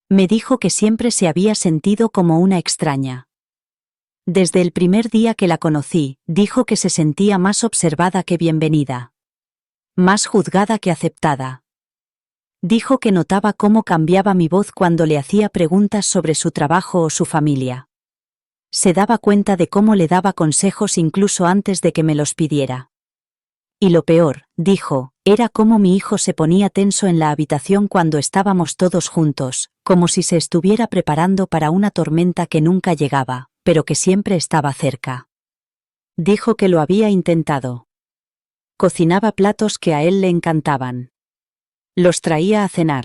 Me dijo que siempre se había sentido como una extraña. Desde el primer día que la conocí, dijo que se sentía más observada que bienvenida. Más juzgada que aceptada. Dijo que notaba cómo cambiaba mi voz cuando le hacía preguntas sobre su trabajo o su familia. Se daba cuenta de cómo le daba consejos incluso antes de que me los pidiera. Y lo peor, dijo, era cómo mi hijo se ponía tenso en la habitación cuando estábamos todos juntos, como si se estuviera preparando para una tormenta que nunca llegaba, pero que siempre estaba cerca. Dijo que lo había intentado. Cocinaba platos que a él le encantaban. Los traía a cenar.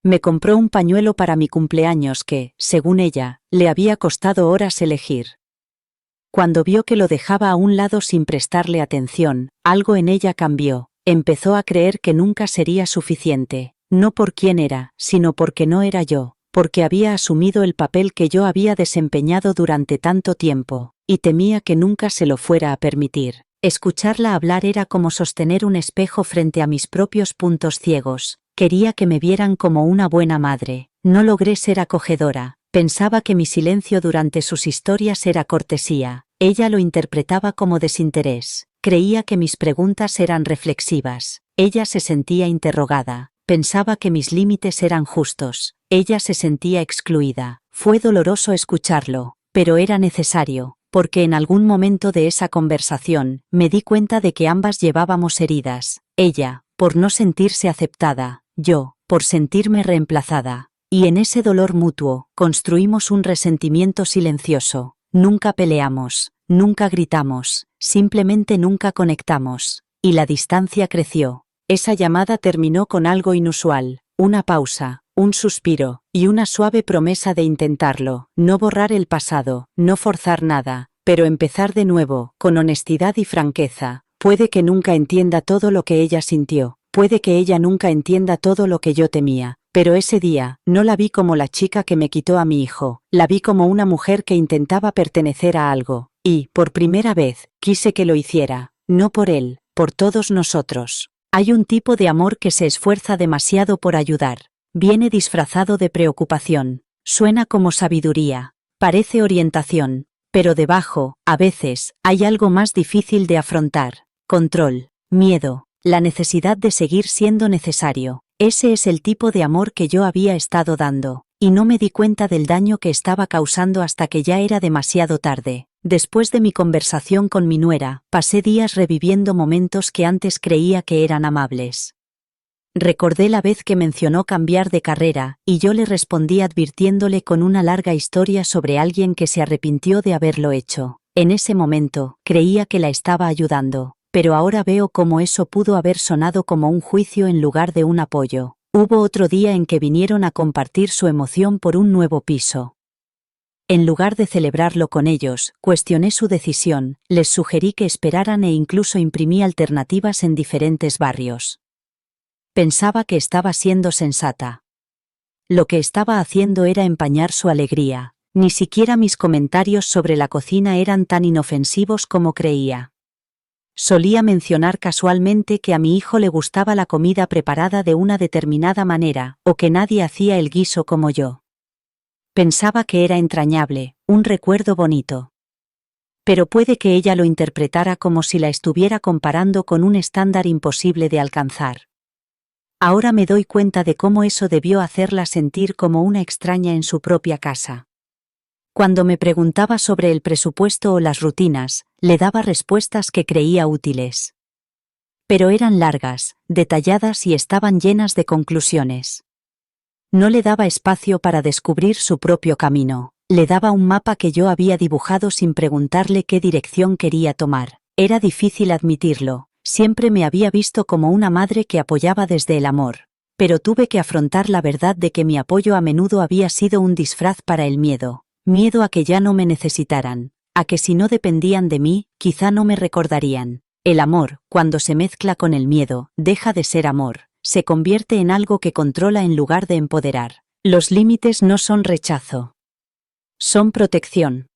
Me compró un pañuelo para mi cumpleaños que, según ella, le había costado horas elegir. Cuando vio que lo dejaba a un lado sin prestarle atención, algo en ella cambió, empezó a creer que nunca sería suficiente, no por quién era, sino porque no era yo, porque había asumido el papel que yo había desempeñado durante tanto tiempo, y temía que nunca se lo fuera a permitir. Escucharla hablar era como sostener un espejo frente a mis propios puntos ciegos. Quería que me vieran como una buena madre. No logré ser acogedora. Pensaba que mi silencio durante sus historias era cortesía. Ella lo interpretaba como desinterés. Creía que mis preguntas eran reflexivas. Ella se sentía interrogada. Pensaba que mis límites eran justos. Ella se sentía excluida. Fue doloroso escucharlo, pero era necesario, porque en algún momento de esa conversación me di cuenta de que ambas llevábamos heridas. Ella, por no sentirse aceptada, yo, por sentirme reemplazada. Y en ese dolor mutuo, construimos un resentimiento silencioso. Nunca peleamos, nunca gritamos, simplemente nunca conectamos. Y la distancia creció. Esa llamada terminó con algo inusual, una pausa, un suspiro, y una suave promesa de intentarlo, no borrar el pasado, no forzar nada, pero empezar de nuevo, con honestidad y franqueza. Puede que nunca entienda todo lo que ella sintió, puede que ella nunca entienda todo lo que yo temía, pero ese día, no la vi como la chica que me quitó a mi hijo, la vi como una mujer que intentaba pertenecer a algo, y, por primera vez, quise que lo hiciera, no por él, por todos nosotros. Hay un tipo de amor que se esfuerza demasiado por ayudar. Viene disfrazado de preocupación. Suena como sabiduría. Parece orientación. Pero debajo, a veces, hay algo más difícil de afrontar. Control, miedo, la necesidad de seguir siendo necesario. Ese es el tipo de amor que yo había estado dando. Y no me di cuenta del daño que estaba causando hasta que ya era demasiado tarde. Después de mi conversación con mi nuera, pasé días reviviendo momentos que antes creía que eran amables. Recordé la vez que mencionó cambiar de carrera, y yo le respondí advirtiéndole con una larga historia sobre alguien que se arrepintió de haberlo hecho. En ese momento, creía que la estaba ayudando, pero ahora veo cómo eso pudo haber sonado como un juicio en lugar de un apoyo. Hubo otro día en que vinieron a compartir su emoción por un nuevo piso. En lugar de celebrarlo con ellos, cuestioné su decisión, les sugerí que esperaran e incluso imprimí alternativas en diferentes barrios. Pensaba que estaba siendo sensata. Lo que estaba haciendo era empañar su alegría. Ni siquiera mis comentarios sobre la cocina eran tan inofensivos como creía. Solía mencionar casualmente que a mi hijo le gustaba la comida preparada de una determinada manera, o que nadie hacía el guiso como yo. Pensaba que era entrañable, un recuerdo bonito. Pero puede que ella lo interpretara como si la estuviera comparando con un estándar imposible de alcanzar. Ahora me doy cuenta de cómo eso debió hacerla sentir como una extraña en su propia casa. Cuando me preguntaba sobre el presupuesto o las rutinas, le daba respuestas que creía útiles. Pero eran largas, detalladas y estaban llenas de conclusiones. No le daba espacio para descubrir su propio camino. Le daba un mapa que yo había dibujado sin preguntarle qué dirección quería tomar. Era difícil admitirlo. Siempre me había visto como una madre que apoyaba desde el amor. Pero tuve que afrontar la verdad de que mi apoyo a menudo había sido un disfraz para el miedo. Miedo a que ya no me necesitaran. A que si no dependían de mí, quizá no me recordarían. El amor, cuando se mezcla con el miedo, deja de ser amor. Se convierte en algo que controla en lugar de empoderar. Los límites no son rechazo. Son protección.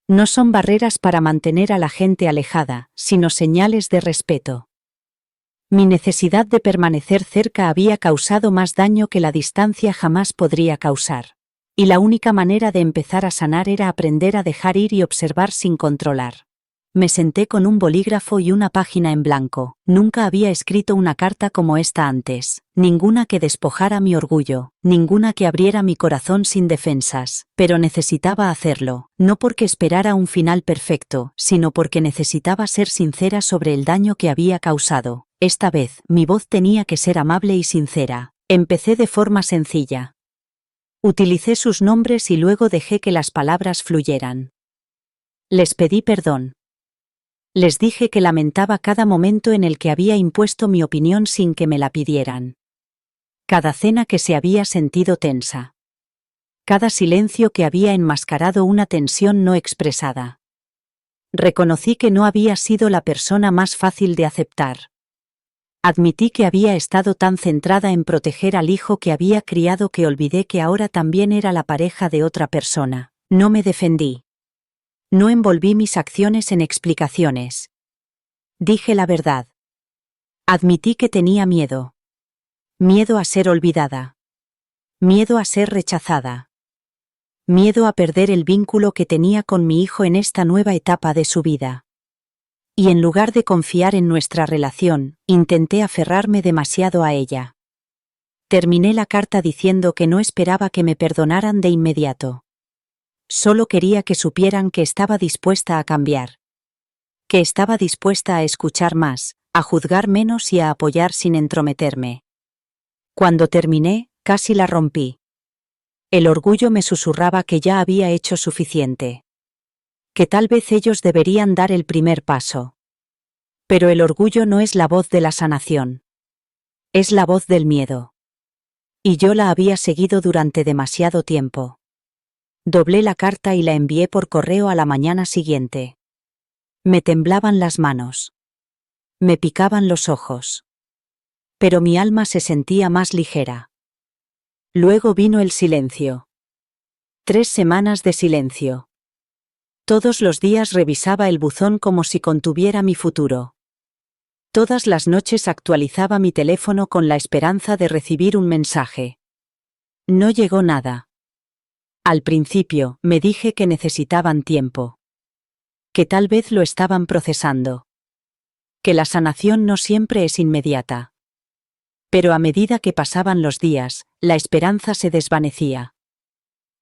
No son barreras para mantener a la gente alejada, sino señales de respeto. Mi necesidad de permanecer cerca había causado más daño que la distancia jamás podría causar. Y la única manera de empezar a sanar era aprender a dejar ir y observar sin controlar. Me senté con un bolígrafo y una página en blanco. Nunca había escrito una carta como esta antes. Ninguna que despojara mi orgullo, ninguna que abriera mi corazón sin defensas. Pero necesitaba hacerlo, no porque esperara un final perfecto, sino porque necesitaba ser sincera sobre el daño que había causado. Esta vez, mi voz tenía que ser amable y sincera. Empecé de forma sencilla. Utilicé sus nombres y luego dejé que las palabras fluyeran. Les pedí perdón. Les dije que lamentaba cada momento en el que había impuesto mi opinión sin que me la pidieran. Cada cena que se había sentido tensa. Cada silencio que había enmascarado una tensión no expresada. Reconocí que no había sido la persona más fácil de aceptar. Admití que había estado tan centrada en proteger al hijo que había criado que olvidé que ahora también era la pareja de otra persona. No me defendí. No envolví mis acciones en explicaciones. Dije la verdad. Admití que tenía miedo. Miedo a ser olvidada. Miedo a ser rechazada. Miedo a perder el vínculo que tenía con mi hijo en esta nueva etapa de su vida. Y en lugar de confiar en nuestra relación, intenté aferrarme demasiado a ella. Terminé la carta diciendo que no esperaba que me perdonaran de inmediato. Solo quería que supieran que estaba dispuesta a cambiar. Que estaba dispuesta a escuchar más, a juzgar menos y a apoyar sin entrometerme. Cuando terminé, casi la rompí. El orgullo me susurraba que ya había hecho suficiente. Que tal vez ellos deberían dar el primer paso. Pero el orgullo no es la voz de la sanación. Es la voz del miedo. Y yo la había seguido durante demasiado tiempo. Doblé la carta y la envié por correo a la mañana siguiente. Me temblaban las manos. Me picaban los ojos. Pero mi alma se sentía más ligera. Luego vino el silencio. 3 semanas de silencio. Todos los días revisaba el buzón como si contuviera mi futuro. Todas las noches actualizaba mi teléfono con la esperanza de recibir un mensaje. No llegó nada. Al principio, me dije que necesitaban tiempo. Que tal vez lo estaban procesando. Que la sanación no siempre es inmediata. Pero a medida que pasaban los días, la esperanza se desvanecía.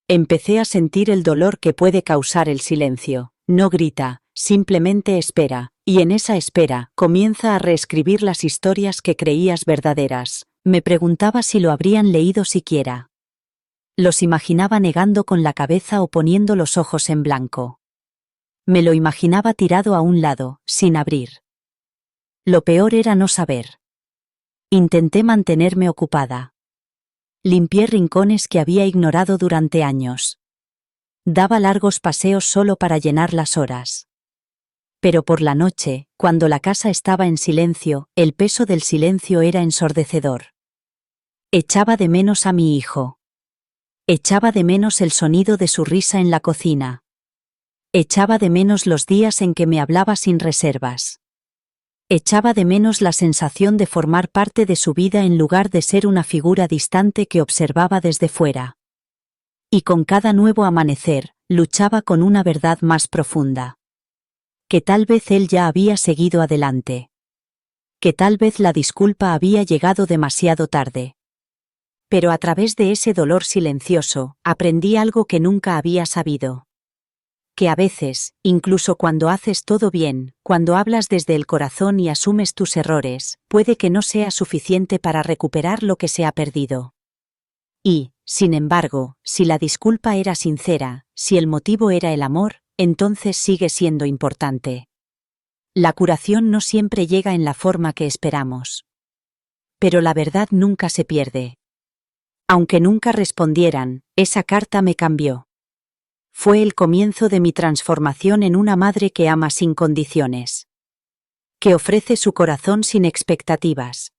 Empecé a sentir el dolor que puede causar el silencio. No grita, simplemente espera, y en esa espera, comienza a reescribir las historias que creías verdaderas. Me preguntaba si lo habrían leído siquiera. Los imaginaba negando con la cabeza o poniendo los ojos en blanco. Me lo imaginaba tirado a un lado, sin abrir. Lo peor era no saber. Intenté mantenerme ocupada. Limpié rincones que había ignorado durante años. Daba largos paseos solo para llenar las horas. Pero por la noche, cuando la casa estaba en silencio, el peso del silencio era ensordecedor. Echaba de menos a mi hijo. Echaba de menos el sonido de su risa en la cocina. Echaba de menos los días en que me hablaba sin reservas. Echaba de menos la sensación de formar parte de su vida en lugar de ser una figura distante que observaba desde fuera. Y con cada nuevo amanecer, luchaba con una verdad más profunda. Que tal vez él ya había seguido adelante. Que tal vez la disculpa había llegado demasiado tarde. Pero a través de ese dolor silencioso, aprendí algo que nunca había sabido. Que a veces, incluso cuando haces todo bien, cuando hablas desde el corazón y asumes tus errores, puede que no sea suficiente para recuperar lo que se ha perdido. Y, sin embargo, si la disculpa era sincera, si el motivo era el amor, entonces sigue siendo importante. La curación no siempre llega en la forma que esperamos. Pero la verdad nunca se pierde. Aunque nunca respondieran, esa carta me cambió. Fue el comienzo de mi transformación en una madre que ama sin condiciones. Que ofrece su corazón sin expectativas.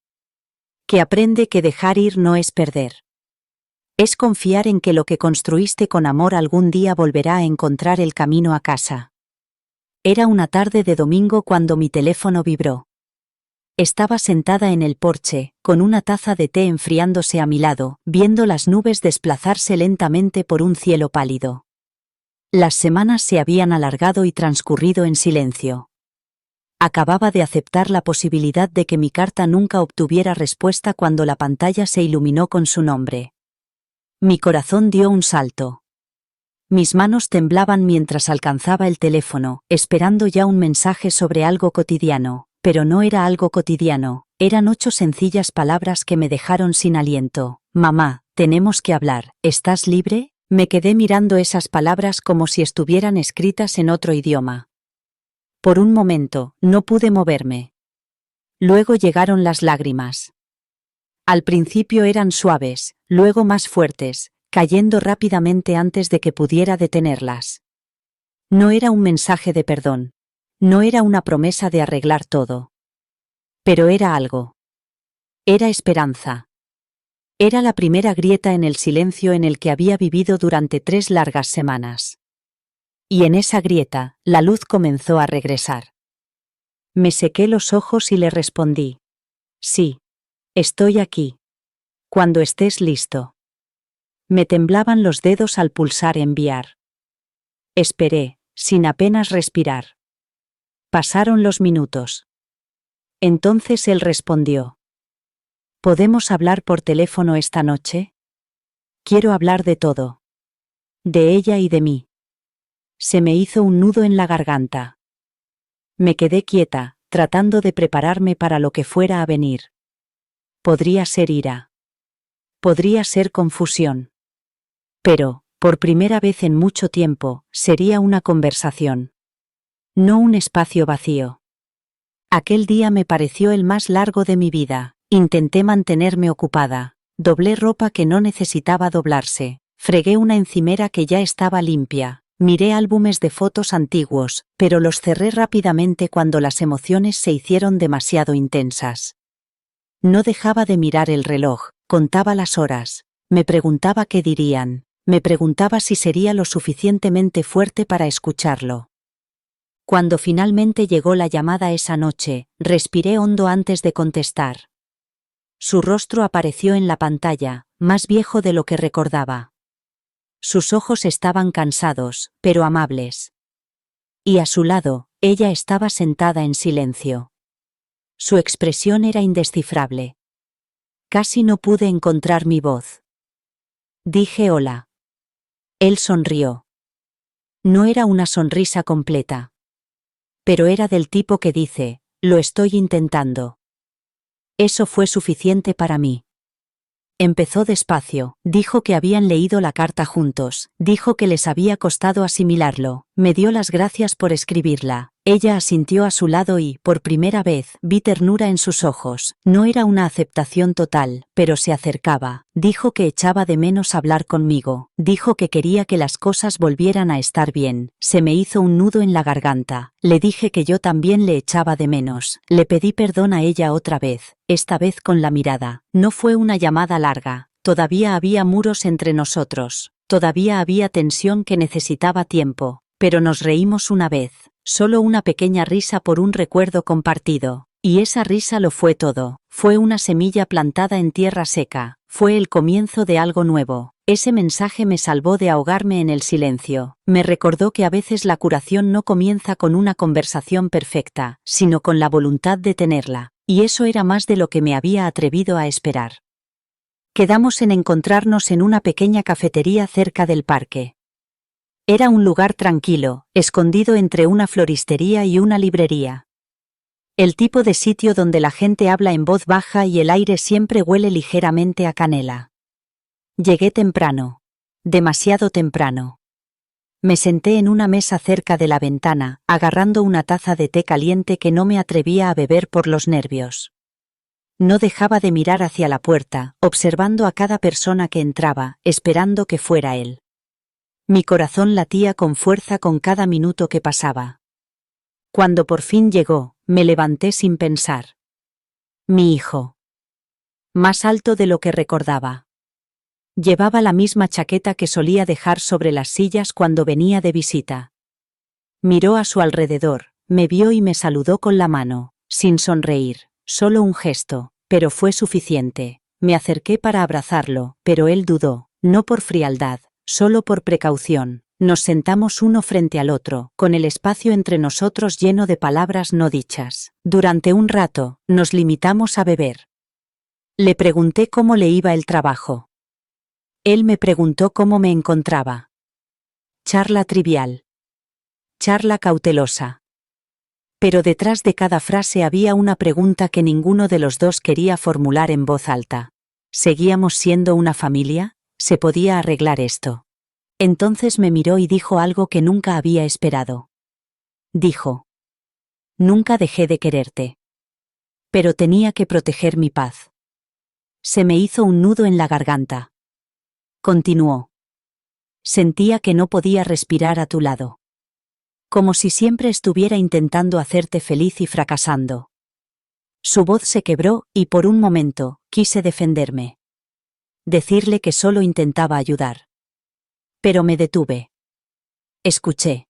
Que aprende que dejar ir no es perder. Es confiar en que lo que construiste con amor algún día volverá a encontrar el camino a casa. Era una tarde de domingo cuando mi teléfono vibró. Estaba sentada en el porche, con una taza de té enfriándose a mi lado, viendo las nubes desplazarse lentamente por un cielo pálido. Las semanas se habían alargado y transcurrido en silencio. Acababa de aceptar la posibilidad de que mi carta nunca obtuviera respuesta cuando la pantalla se iluminó con su nombre. Mi corazón dio un salto. Mis manos temblaban mientras alcanzaba el teléfono, esperando ya un mensaje sobre algo cotidiano, pero no era algo cotidiano, eran 8 sencillas palabras que me dejaron sin aliento. Mamá, tenemos que hablar, ¿estás libre? Me quedé mirando esas palabras como si estuvieran escritas en otro idioma. Por un momento, no pude moverme. Luego llegaron las lágrimas. Al principio eran suaves, luego más fuertes, cayendo rápidamente antes de que pudiera detenerlas. No era un mensaje de perdón. No era una promesa de arreglar todo. Pero era algo. Era esperanza. Era la primera grieta en el silencio en el que había vivido durante 3 largas semanas. Y en esa grieta, la luz comenzó a regresar. Me sequé los ojos y le respondí. Sí. Estoy aquí. Cuando estés listo. Me temblaban los dedos al pulsar enviar. Esperé, sin apenas respirar. Pasaron los minutos. Entonces él respondió. ¿Podemos hablar por teléfono esta noche? Quiero hablar de todo. De ella y de mí. Se me hizo un nudo en la garganta. Me quedé quieta, tratando de prepararme para lo que fuera a venir. Podría ser ira. Podría ser confusión. Pero, por primera vez en mucho tiempo, sería una conversación. No un espacio vacío. Aquel día me pareció el más largo de mi vida. Intenté mantenerme ocupada. Doblé ropa que no necesitaba doblarse. Fregué una encimera que ya estaba limpia. Miré álbumes de fotos antiguos, pero los cerré rápidamente cuando las emociones se hicieron demasiado intensas. No dejaba de mirar el reloj, contaba las horas. Me preguntaba qué dirían. Me preguntaba si sería lo suficientemente fuerte para escucharlo. Cuando finalmente llegó la llamada esa noche, respiré hondo antes de contestar. Su rostro apareció en la pantalla, más viejo de lo que recordaba. Sus ojos estaban cansados, pero amables. Y a su lado, ella estaba sentada en silencio. Su expresión era indescifrable. Casi no pude encontrar mi voz. Dije hola. Él sonrió. No era una sonrisa completa. Pero era del tipo que dice, lo estoy intentando. Eso fue suficiente para mí. Empezó despacio, dijo que habían leído la carta juntos, dijo que les había costado asimilarlo, me dio las gracias por escribirla. Ella asintió a su lado y, por primera vez, vi ternura en sus ojos. No era una aceptación total, pero se acercaba. Dijo que echaba de menos hablar conmigo. Dijo que quería que las cosas volvieran a estar bien. Se me hizo un nudo en la garganta. Le dije que yo también le echaba de menos. Le pedí perdón a ella otra vez, esta vez con la mirada. No fue una llamada larga. Todavía había muros entre nosotros. Todavía había tensión que necesitaba tiempo. Pero nos reímos una vez. Solo una pequeña risa por un recuerdo compartido. Y esa risa lo fue todo. Fue una semilla plantada en tierra seca. Fue el comienzo de algo nuevo. Ese mensaje me salvó de ahogarme en el silencio. Me recordó que a veces la curación no comienza con una conversación perfecta, sino con la voluntad de tenerla. Y eso era más de lo que me había atrevido a esperar. Quedamos en encontrarnos en una pequeña cafetería cerca del parque. Era un lugar tranquilo, escondido entre una floristería y una librería. El tipo de sitio donde la gente habla en voz baja y el aire siempre huele ligeramente a canela. Llegué temprano. Demasiado temprano. Me senté en una mesa cerca de la ventana, agarrando una taza de té caliente que no me atrevía a beber por los nervios. No dejaba de mirar hacia la puerta, observando a cada persona que entraba, esperando que fuera él. Mi corazón latía con fuerza con cada minuto que pasaba. Cuando por fin llegó, me levanté sin pensar. Mi hijo. Más alto de lo que recordaba. Llevaba la misma chaqueta que solía dejar sobre las sillas cuando venía de visita. Miró a su alrededor, me vio y me saludó con la mano, sin sonreír, solo un gesto, pero fue suficiente. Me acerqué para abrazarlo, pero él dudó, no por frialdad, solo por precaución. Nos sentamos uno frente al otro, con el espacio entre nosotros lleno de palabras no dichas. Durante un rato, nos limitamos a beber. Le pregunté cómo le iba el trabajo. Él me preguntó cómo me encontraba. Charla trivial. Charla cautelosa. Pero detrás de cada frase había una pregunta que ninguno de los dos quería formular en voz alta. ¿Seguíamos siendo una familia? ¿Se podía arreglar esto? Entonces me miró y dijo algo que nunca había esperado. Dijo: nunca dejé de quererte. Pero tenía que proteger mi paz. Se me hizo un nudo en la garganta. Continuó. Sentía que no podía respirar a tu lado. Como si siempre estuviera intentando hacerte feliz y fracasando. Su voz se quebró y por un momento, quise defenderme. Decirle que solo intentaba ayudar. Pero me detuve. Escuché.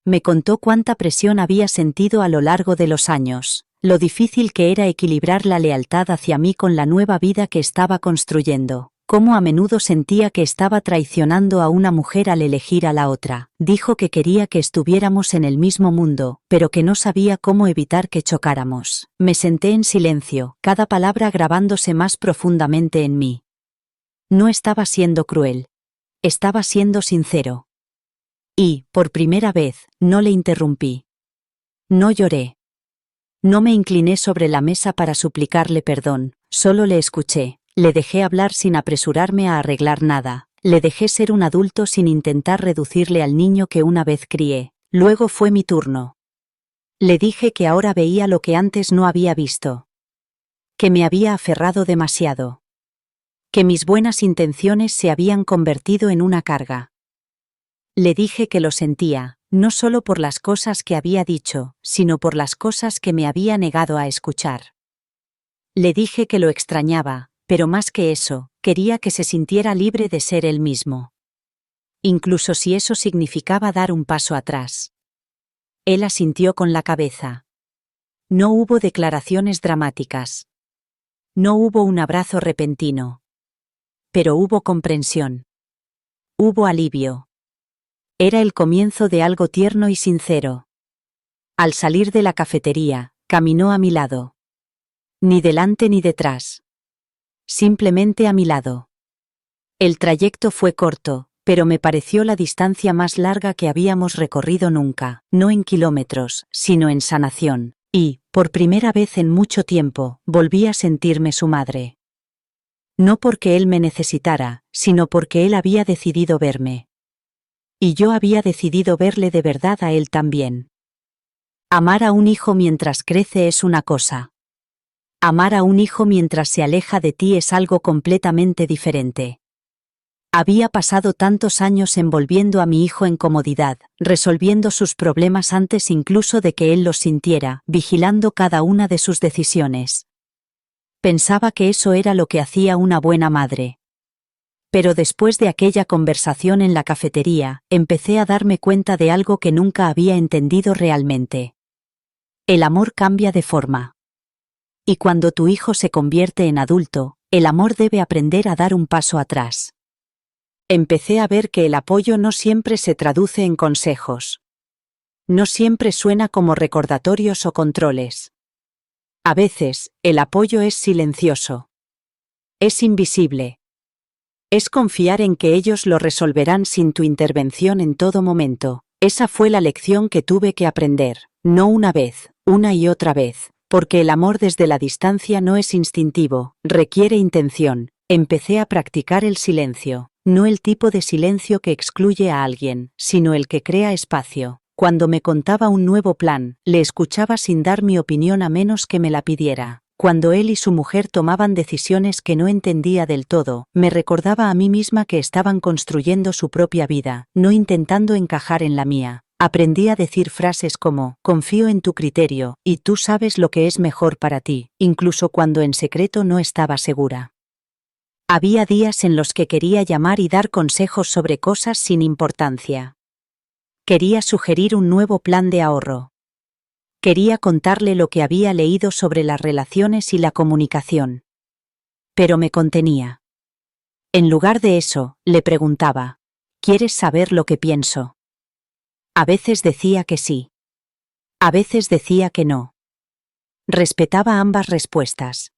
Me contó cuánta presión había sentido a lo largo de los años, lo difícil que era equilibrar la lealtad hacia mí con la nueva vida que estaba construyendo, cómo a menudo sentía que estaba traicionando a una mujer al elegir a la otra. Dijo que quería que estuviéramos en el mismo mundo, pero que no sabía cómo evitar que chocáramos. Me senté en silencio, cada palabra grabándose más profundamente en mí. No estaba siendo cruel. Estaba siendo sincero. Y, por primera vez, no le interrumpí. No lloré. No me incliné sobre la mesa para suplicarle perdón, solo le escuché. Le dejé hablar sin apresurarme a arreglar nada. Le dejé ser un adulto sin intentar reducirle al niño que una vez crié. Luego fue mi turno. Le dije que ahora veía lo que antes no había visto. Que me había aferrado demasiado. Que mis buenas intenciones se habían convertido en una carga. Le dije que lo sentía, no solo por las cosas que había dicho, sino por las cosas que me había negado a escuchar. Le dije que lo extrañaba, pero más que eso, quería que se sintiera libre de ser él mismo. Incluso si eso significaba dar un paso atrás. Él asintió con la cabeza. No hubo declaraciones dramáticas. No hubo un abrazo repentino. Pero hubo comprensión. Hubo alivio. Era el comienzo de algo tierno y sincero. Al salir de la cafetería, caminó a mi lado. Ni delante ni detrás. Simplemente a mi lado. El trayecto fue corto, pero me pareció la distancia más larga que habíamos recorrido nunca, no en kilómetros, sino en sanación, y, por primera vez en mucho tiempo, volví a sentirme su madre. No porque él me necesitara, sino porque él había decidido verme. Y yo había decidido verle de verdad a él también. Amar a un hijo mientras crece es una cosa. Amar a un hijo mientras se aleja de ti es algo completamente diferente. Había pasado tantos años envolviendo a mi hijo en comodidad, resolviendo sus problemas antes incluso de que él los sintiera, vigilando cada una de sus decisiones. Pensaba que eso era lo que hacía una buena madre. Pero después de aquella conversación en la cafetería, empecé a darme cuenta de algo que nunca había entendido realmente. El amor cambia de forma. Y cuando tu hijo se convierte en adulto, el amor debe aprender a dar un paso atrás. Empecé a ver que el apoyo no siempre se traduce en consejos. No siempre suena como recordatorios o controles. A veces, el apoyo es silencioso. Es invisible. Es confiar en que ellos lo resolverán sin tu intervención en todo momento. Esa fue la lección que tuve que aprender, no una vez, una y otra vez. Porque el amor desde la distancia no es instintivo, requiere intención. Empecé a practicar el silencio, no el tipo de silencio que excluye a alguien, sino el que crea espacio. Cuando me contaba un nuevo plan, le escuchaba sin dar mi opinión a menos que me la pidiera. Cuando él y su mujer tomaban decisiones que no entendía del todo, me recordaba a mí misma que estaban construyendo su propia vida, no intentando encajar en la mía. Aprendí a decir frases como, confío en tu criterio, y tú sabes lo que es mejor para ti, incluso cuando en secreto no estaba segura. Había días en los que quería llamar y dar consejos sobre cosas sin importancia. Quería sugerir un nuevo plan de ahorro. Quería contarle lo que había leído sobre las relaciones y la comunicación. Pero me contenía. En lugar de eso, le preguntaba, ¿quieres saber lo que pienso? A veces decía que sí. A veces decía que no. Respetaba ambas respuestas.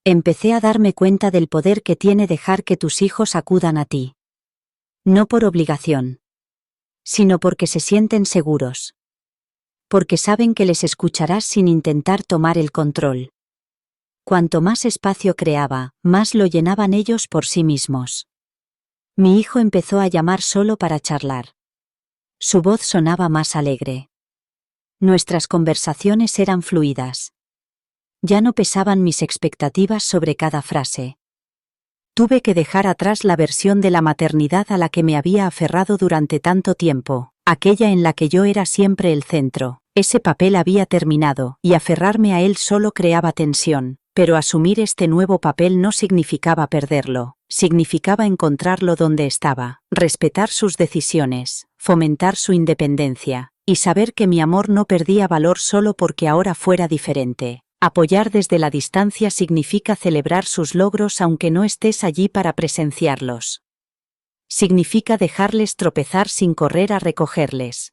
Empecé a darme cuenta del poder que tiene dejar que tus hijos acudan a ti. No por obligación, sino porque se sienten seguros. Porque saben que les escucharás sin intentar tomar el control. Cuanto más espacio creaba, más lo llenaban ellos por sí mismos. Mi hijo empezó a llamar solo para charlar. Su voz sonaba más alegre. Nuestras conversaciones eran fluidas. Ya no pesaban mis expectativas sobre cada frase. Tuve que dejar atrás la versión de la maternidad a la que me había aferrado durante tanto tiempo, aquella en la que yo era siempre el centro. Ese papel había terminado, y aferrarme a él solo creaba tensión, pero asumir este nuevo papel no significaba perderlo, significaba encontrarlo donde estaba, respetar sus decisiones, fomentar su independencia, y saber que mi amor no perdía valor solo porque ahora fuera diferente. Apoyar desde la distancia significa celebrar sus logros aunque no estés allí para presenciarlos. Significa dejarles tropezar sin correr a recogerles.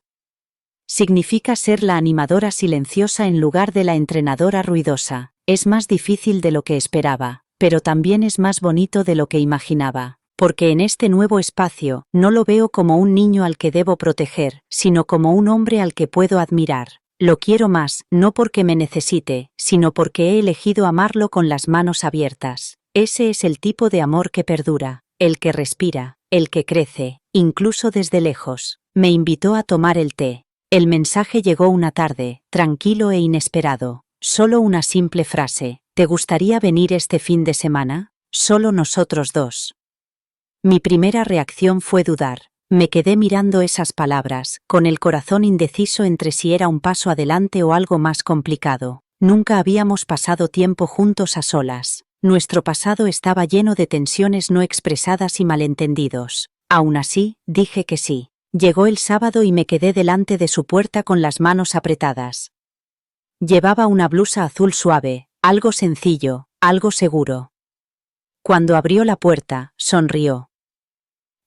Significa ser la animadora silenciosa en lugar de la entrenadora ruidosa. Es más difícil de lo que esperaba, pero también es más bonito de lo que imaginaba, porque en este nuevo espacio no lo veo como un niño al que debo proteger, sino como un hombre al que puedo admirar. Lo quiero más, no porque me necesite, sino porque he elegido amarlo con las manos abiertas. Ese es el tipo de amor que perdura, el que respira, el que crece, incluso desde lejos. Me invitó a tomar el té. El mensaje llegó una tarde, tranquilo e inesperado. Solo una simple frase: ¿te gustaría venir este fin de semana? Solo nosotros dos. Mi primera reacción fue dudar. Me quedé mirando esas palabras, con el corazón indeciso entre si era un paso adelante o algo más complicado. Nunca habíamos pasado tiempo juntos a solas. Nuestro pasado estaba lleno de tensiones no expresadas y malentendidos. Aún así, dije que sí. Llegó el sábado y me quedé delante de su puerta con las manos apretadas. Llevaba una blusa azul suave, algo sencillo, algo seguro. Cuando abrió la puerta, sonrió.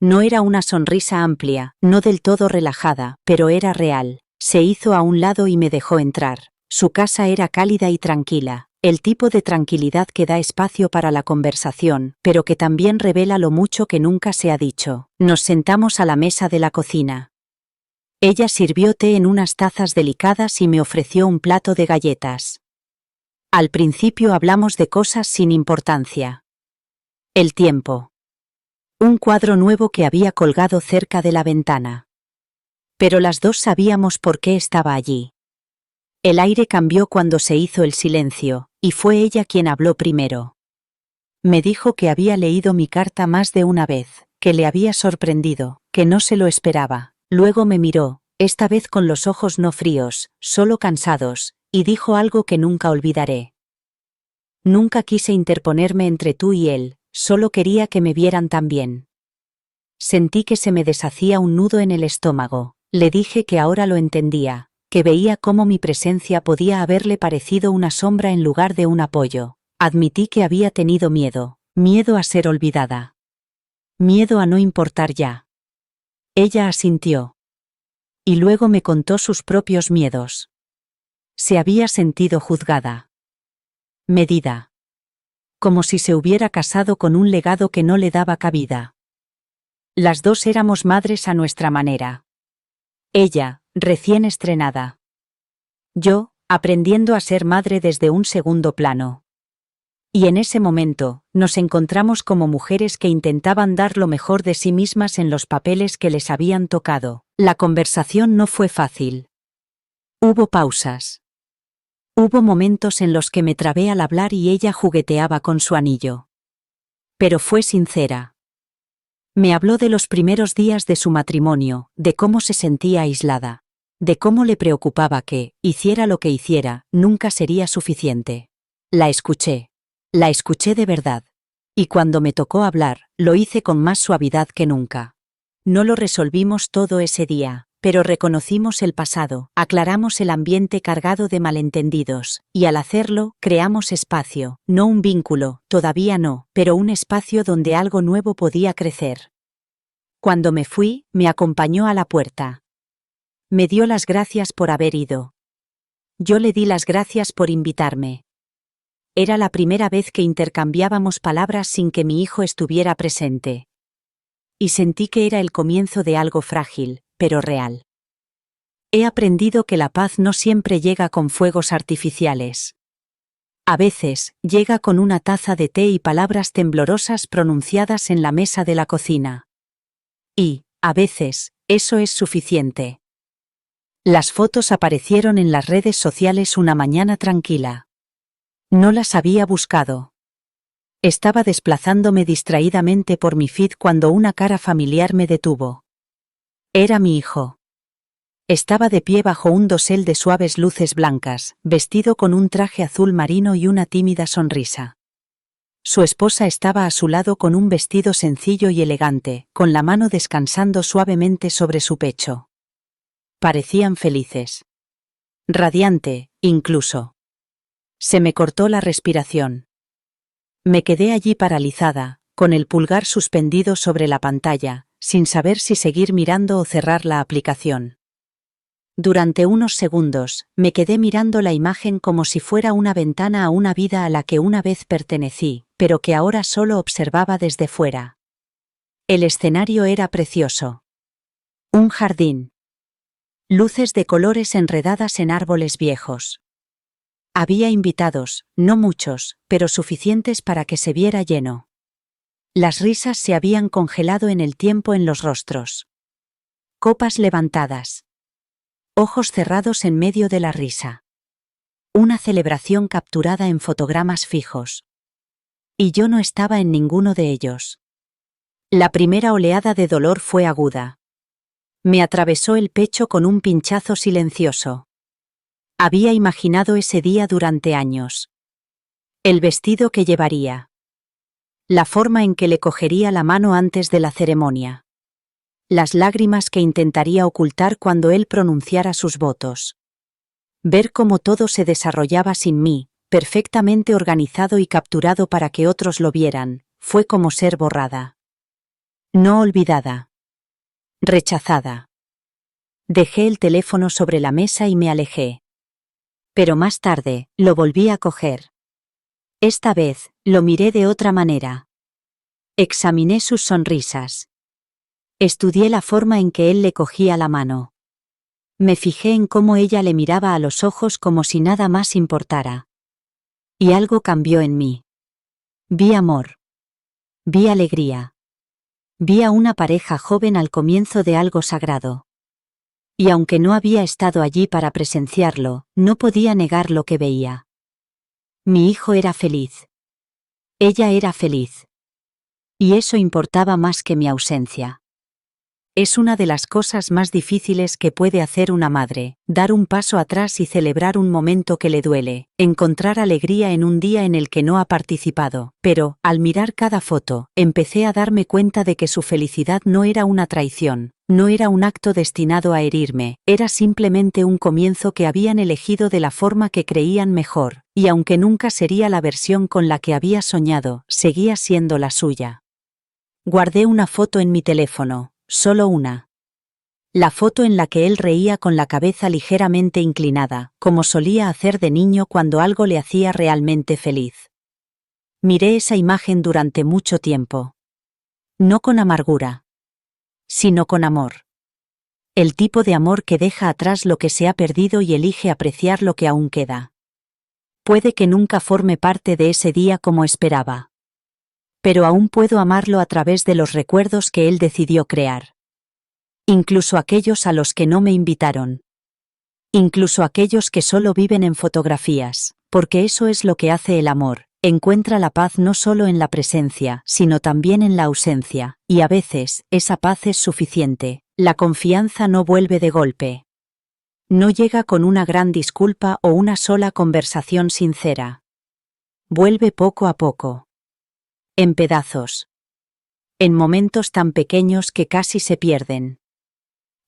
No era una sonrisa amplia, no del todo relajada, pero era real. Se hizo a un lado y me dejó entrar. Su casa era cálida y tranquila, el tipo de tranquilidad que da espacio para la conversación, pero que también revela lo mucho que nunca se ha dicho. Nos sentamos a la mesa de la cocina. Ella sirvió té en unas tazas delicadas y me ofreció un plato de galletas. Al principio hablamos de cosas sin importancia. El tiempo. Un cuadro nuevo que había colgado cerca de la ventana. Pero las dos sabíamos por qué estaba allí. El aire cambió cuando se hizo el silencio, y fue ella quien habló primero. Me dijo que había leído mi carta más de una vez, que le había sorprendido, que no se lo esperaba. Luego me miró, esta vez con los ojos no fríos, solo cansados, y dijo algo que nunca olvidaré. Nunca quise interponerme entre tú y él, solo quería que me vieran también. Sentí que se me deshacía un nudo en el estómago. Le dije que ahora lo entendía, que veía cómo mi presencia podía haberle parecido una sombra en lugar de un apoyo. Admití que había tenido miedo, miedo a ser olvidada. Miedo a no importar ya. Ella asintió. Y luego me contó sus propios miedos. Se había sentido juzgada. Medida. Como si se hubiera casado con un legado que no le daba cabida. Las dos éramos madres a nuestra manera. Ella, recién estrenada. Yo, aprendiendo a ser madre desde un segundo plano. Y en ese momento, nos encontramos como mujeres que intentaban dar lo mejor de sí mismas en los papeles que les habían tocado. La conversación no fue fácil. Hubo pausas. Hubo momentos en los que me trabé al hablar y ella jugueteaba con su anillo. Pero fue sincera. Me habló de los primeros días de su matrimonio, de cómo se sentía aislada, de cómo le preocupaba que, hiciera lo que hiciera, nunca sería suficiente. La escuché de verdad. Y cuando me tocó hablar, lo hice con más suavidad que nunca. No lo resolvimos todo ese día, pero reconocimos el pasado, aclaramos el ambiente cargado de malentendidos, y al hacerlo, creamos espacio, no un vínculo, todavía no, pero un espacio donde algo nuevo podía crecer. Cuando me fui, me acompañó a la puerta. Me dio las gracias por haber ido. Yo le di las gracias por invitarme. Era la primera vez que intercambiábamos palabras sin que mi hijo estuviera presente. Y sentí que era el comienzo de algo frágil, pero real. He aprendido que la paz no siempre llega con fuegos artificiales. A veces, llega con una taza de té y palabras temblorosas pronunciadas en la mesa de la cocina. Y, a veces, eso es suficiente. Las fotos aparecieron en las redes sociales una mañana tranquila. No las había buscado. Estaba desplazándome distraídamente por mi feed cuando una cara familiar me detuvo. Era mi hijo. Estaba de pie bajo un dosel de suaves luces blancas, vestido con un traje azul marino y una tímida sonrisa. Su esposa estaba a su lado con un vestido sencillo y elegante, con la mano descansando suavemente sobre su pecho. Parecían felices. Radiante, incluso. Se me cortó la respiración. Me quedé allí paralizada, con el pulgar suspendido sobre la pantalla, sin saber si seguir mirando o cerrar la aplicación. Durante unos segundos, me quedé mirando la imagen como si fuera una ventana a una vida a la que una vez pertenecí, pero que ahora solo observaba desde fuera. El escenario era precioso. Un jardín. Luces de colores enredadas en árboles viejos. Había invitados, no muchos, pero suficientes para que se viera lleno. Las risas se habían congelado en el tiempo en los rostros. Copas levantadas. Ojos cerrados en medio de la risa. Una celebración capturada en fotogramas fijos. Y yo no estaba en ninguno de ellos. La primera oleada de dolor fue aguda. Me atravesó el pecho con un pinchazo silencioso. Había imaginado ese día durante años. El vestido que llevaría. La forma en que le cogería la mano antes de la ceremonia. Las lágrimas que intentaría ocultar cuando él pronunciara sus votos. Ver cómo todo se desarrollaba sin mí, perfectamente organizado y capturado para que otros lo vieran, fue como ser borrada. No olvidada. Rechazada. Dejé el teléfono sobre la mesa y me alejé. Pero más tarde, lo volví a coger. Esta vez, lo miré de otra manera. Examiné sus sonrisas. Estudié la forma en que él le cogía la mano. Me fijé en cómo ella le miraba a los ojos como si nada más importara. Y algo cambió en mí. Vi amor. Vi alegría. Vi a una pareja joven al comienzo de algo sagrado. Y aunque no había estado allí para presenciarlo, no podía negar lo que veía. Mi hijo era feliz. Ella era feliz. Y eso importaba más que mi ausencia. Es una de las cosas más difíciles que puede hacer una madre, dar un paso atrás y celebrar un momento que le duele, encontrar alegría en un día en el que no ha participado, pero, al mirar cada foto, empecé a darme cuenta de que su felicidad no era una traición, no era un acto destinado a herirme, era simplemente un comienzo que habían elegido de la forma que creían mejor, y aunque nunca sería la versión con la que había soñado, seguía siendo la suya. Guardé una foto en mi teléfono. Solo una. La foto en la que él reía con la cabeza ligeramente inclinada, como solía hacer de niño cuando algo le hacía realmente feliz. Miré esa imagen durante mucho tiempo. No con amargura, sino con amor. El tipo de amor que deja atrás lo que se ha perdido y elige apreciar lo que aún queda. Puede que nunca forme parte de ese día como esperaba. Pero aún puedo amarlo a través de los recuerdos que él decidió crear. Incluso aquellos a los que no me invitaron. Incluso aquellos que solo viven en fotografías, porque eso es lo que hace el amor, encuentra la paz no solo en la presencia, sino también en la ausencia, y a veces, esa paz es suficiente, la confianza no vuelve de golpe. No llega con una gran disculpa o una sola conversación sincera. Vuelve poco a poco. En pedazos. En momentos tan pequeños que casi se pierden.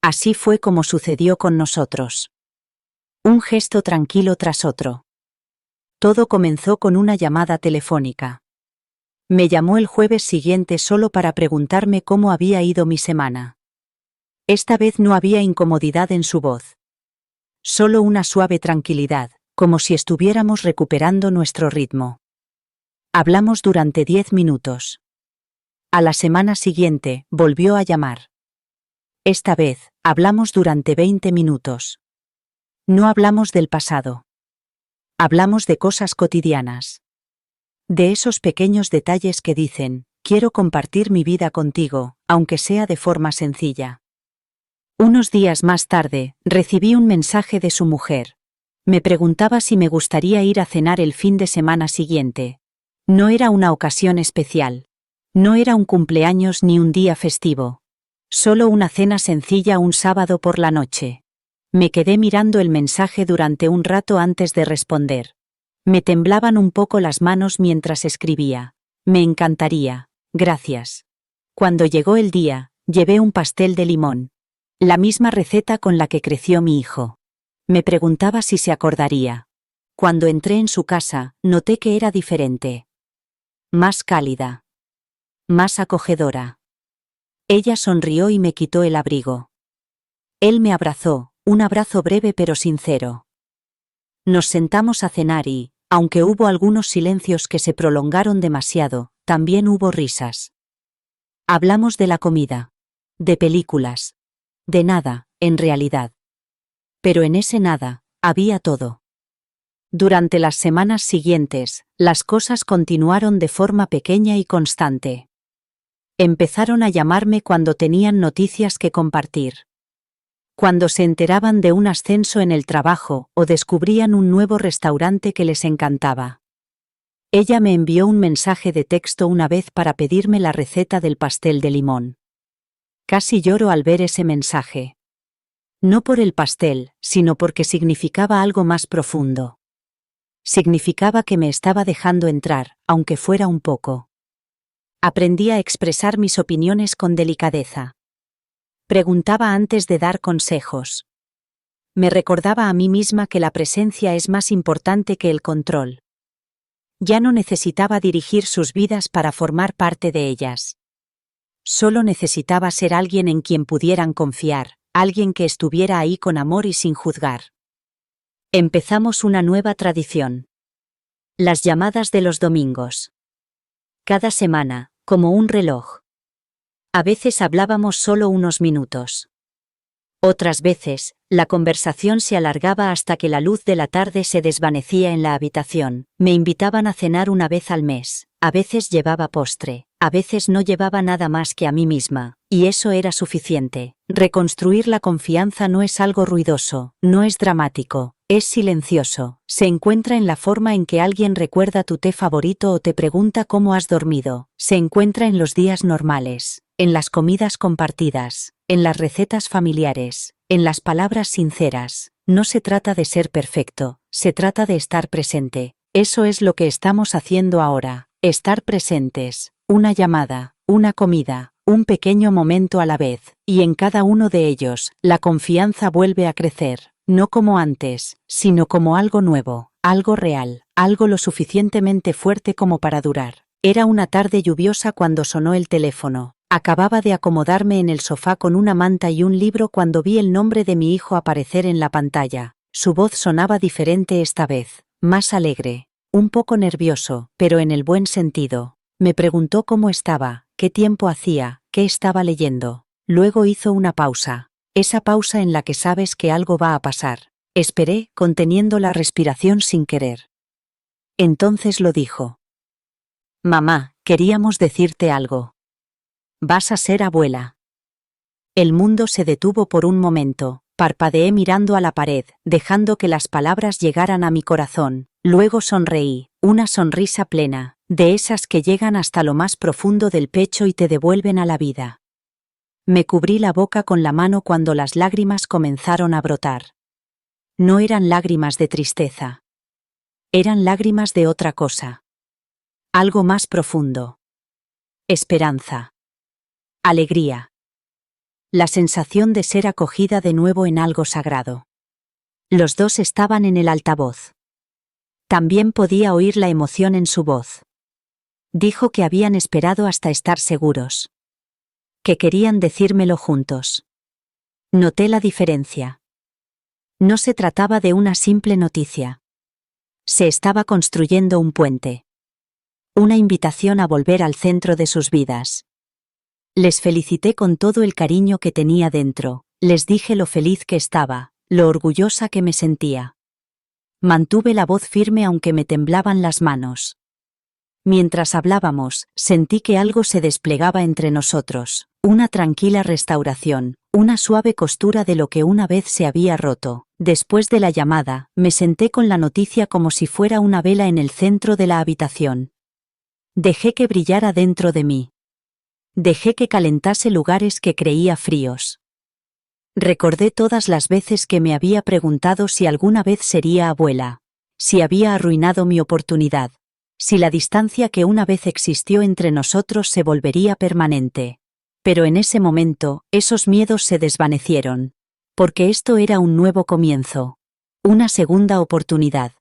Así fue como sucedió con nosotros. Un gesto tranquilo tras otro. Todo comenzó con una llamada telefónica. Me llamó el jueves siguiente solo para preguntarme cómo había ido mi semana. Esta vez no había incomodidad en su voz. Solo una suave tranquilidad, como si estuviéramos recuperando nuestro ritmo. Hablamos durante 10 minutos. A la semana siguiente, volvió a llamar. Esta vez, hablamos durante 20 minutos. No hablamos del pasado. Hablamos de cosas cotidianas. De esos pequeños detalles que dicen, quiero compartir mi vida contigo, aunque sea de forma sencilla. Unos días más tarde, recibí un mensaje de su mujer. Me preguntaba si me gustaría ir a cenar el fin de semana siguiente. No era una ocasión especial. No era un cumpleaños ni un día festivo. Solo una cena sencilla un sábado por la noche. Me quedé mirando el mensaje durante un rato antes de responder. Me temblaban un poco las manos mientras escribía. Me encantaría, gracias. Cuando llegó el día, llevé un pastel de limón. La misma receta con la que creció mi hijo. Me preguntaba si se acordaría. Cuando entré en su casa, noté que era diferente. Más cálida. Más acogedora. Ella sonrió y me quitó el abrigo. Él me abrazó, un abrazo breve pero sincero. Nos sentamos a cenar y, aunque hubo algunos silencios que se prolongaron demasiado, también hubo risas. Hablamos de la comida. De películas. De nada, en realidad. Pero en ese nada, había todo. Durante las semanas siguientes, las cosas continuaron de forma pequeña y constante. Empezaron a llamarme cuando tenían noticias que compartir. Cuando se enteraban de un ascenso en el trabajo o descubrían un nuevo restaurante que les encantaba. Ella me envió un mensaje de texto una vez para pedirme la receta del pastel de limón. Casi lloro al ver ese mensaje. No por el pastel, sino porque significaba algo más profundo. Significaba que me estaba dejando entrar, aunque fuera un poco. Aprendí a expresar mis opiniones con delicadeza. Preguntaba antes de dar consejos. Me recordaba a mí misma que la presencia es más importante que el control. Ya no necesitaba dirigir sus vidas para formar parte de ellas. Solo necesitaba ser alguien en quien pudieran confiar, alguien que estuviera ahí con amor y sin juzgar. Empezamos una nueva tradición. Las llamadas de los domingos. Cada semana, como un reloj. A veces hablábamos solo unos minutos. Otras veces, la conversación se alargaba hasta que la luz de la tarde se desvanecía en la habitación. Me invitaban a cenar una vez al mes. A veces llevaba postre, a veces no llevaba nada más que a mí misma, y eso era suficiente. Reconstruir la confianza no es algo ruidoso, no es dramático, es silencioso. Se encuentra en la forma en que alguien recuerda tu té favorito o te pregunta cómo has dormido. Se encuentra en los días normales, en las comidas compartidas, en las recetas familiares, en las palabras sinceras. No se trata de ser perfecto, se trata de estar presente. Eso es lo que estamos haciendo ahora. Estar presentes, una llamada, una comida, un pequeño momento a la vez, y en cada uno de ellos, la confianza vuelve a crecer, no como antes, sino como algo nuevo, algo real, algo lo suficientemente fuerte como para durar. Era una tarde lluviosa cuando sonó el teléfono. Acababa de acomodarme en el sofá con una manta y un libro cuando vi el nombre de mi hijo aparecer en la pantalla. Su voz sonaba diferente esta vez, más alegre. Un poco nervioso, pero en el buen sentido. Me preguntó cómo estaba, qué tiempo hacía, qué estaba leyendo. Luego hizo una pausa. Esa pausa en la que sabes que algo va a pasar. Esperé, conteniendo la respiración sin querer. Entonces lo dijo. Mamá, queríamos decirte algo. Vas a ser abuela. El mundo se detuvo por un momento. Parpadeé mirando a la pared, dejando que las palabras llegaran a mi corazón. Luego sonreí, una sonrisa plena, de esas que llegan hasta lo más profundo del pecho y te devuelven a la vida. Me cubrí la boca con la mano cuando las lágrimas comenzaron a brotar. No eran lágrimas de tristeza. Eran lágrimas de otra cosa. Algo más profundo. Esperanza. Alegría. La sensación de ser acogida de nuevo en algo sagrado. Los dos estaban en el altavoz. También podía oír la emoción en su voz. Dijo que habían esperado hasta estar seguros. Que querían decírmelo juntos. Noté la diferencia. No se trataba de una simple noticia. Se estaba construyendo un puente. Una invitación a volver al centro de sus vidas. Les felicité con todo el cariño que tenía dentro, les dije lo feliz que estaba, lo orgullosa que me sentía. Mantuve la voz firme aunque me temblaban las manos. Mientras hablábamos, sentí que algo se desplegaba entre nosotros, una tranquila restauración, una suave costura de lo que una vez se había roto. Después de la llamada, me senté con la noticia como si fuera una vela en el centro de la habitación. Dejé que brillara dentro de mí. Dejé que calentase lugares que creía fríos. Recordé todas las veces que me había preguntado si alguna vez sería abuela, si había arruinado mi oportunidad. si la distancia que una vez existió entre nosotros se volvería permanente. Pero en ese momento, esos miedos se desvanecieron. Porque esto era un nuevo comienzo. Una segunda oportunidad.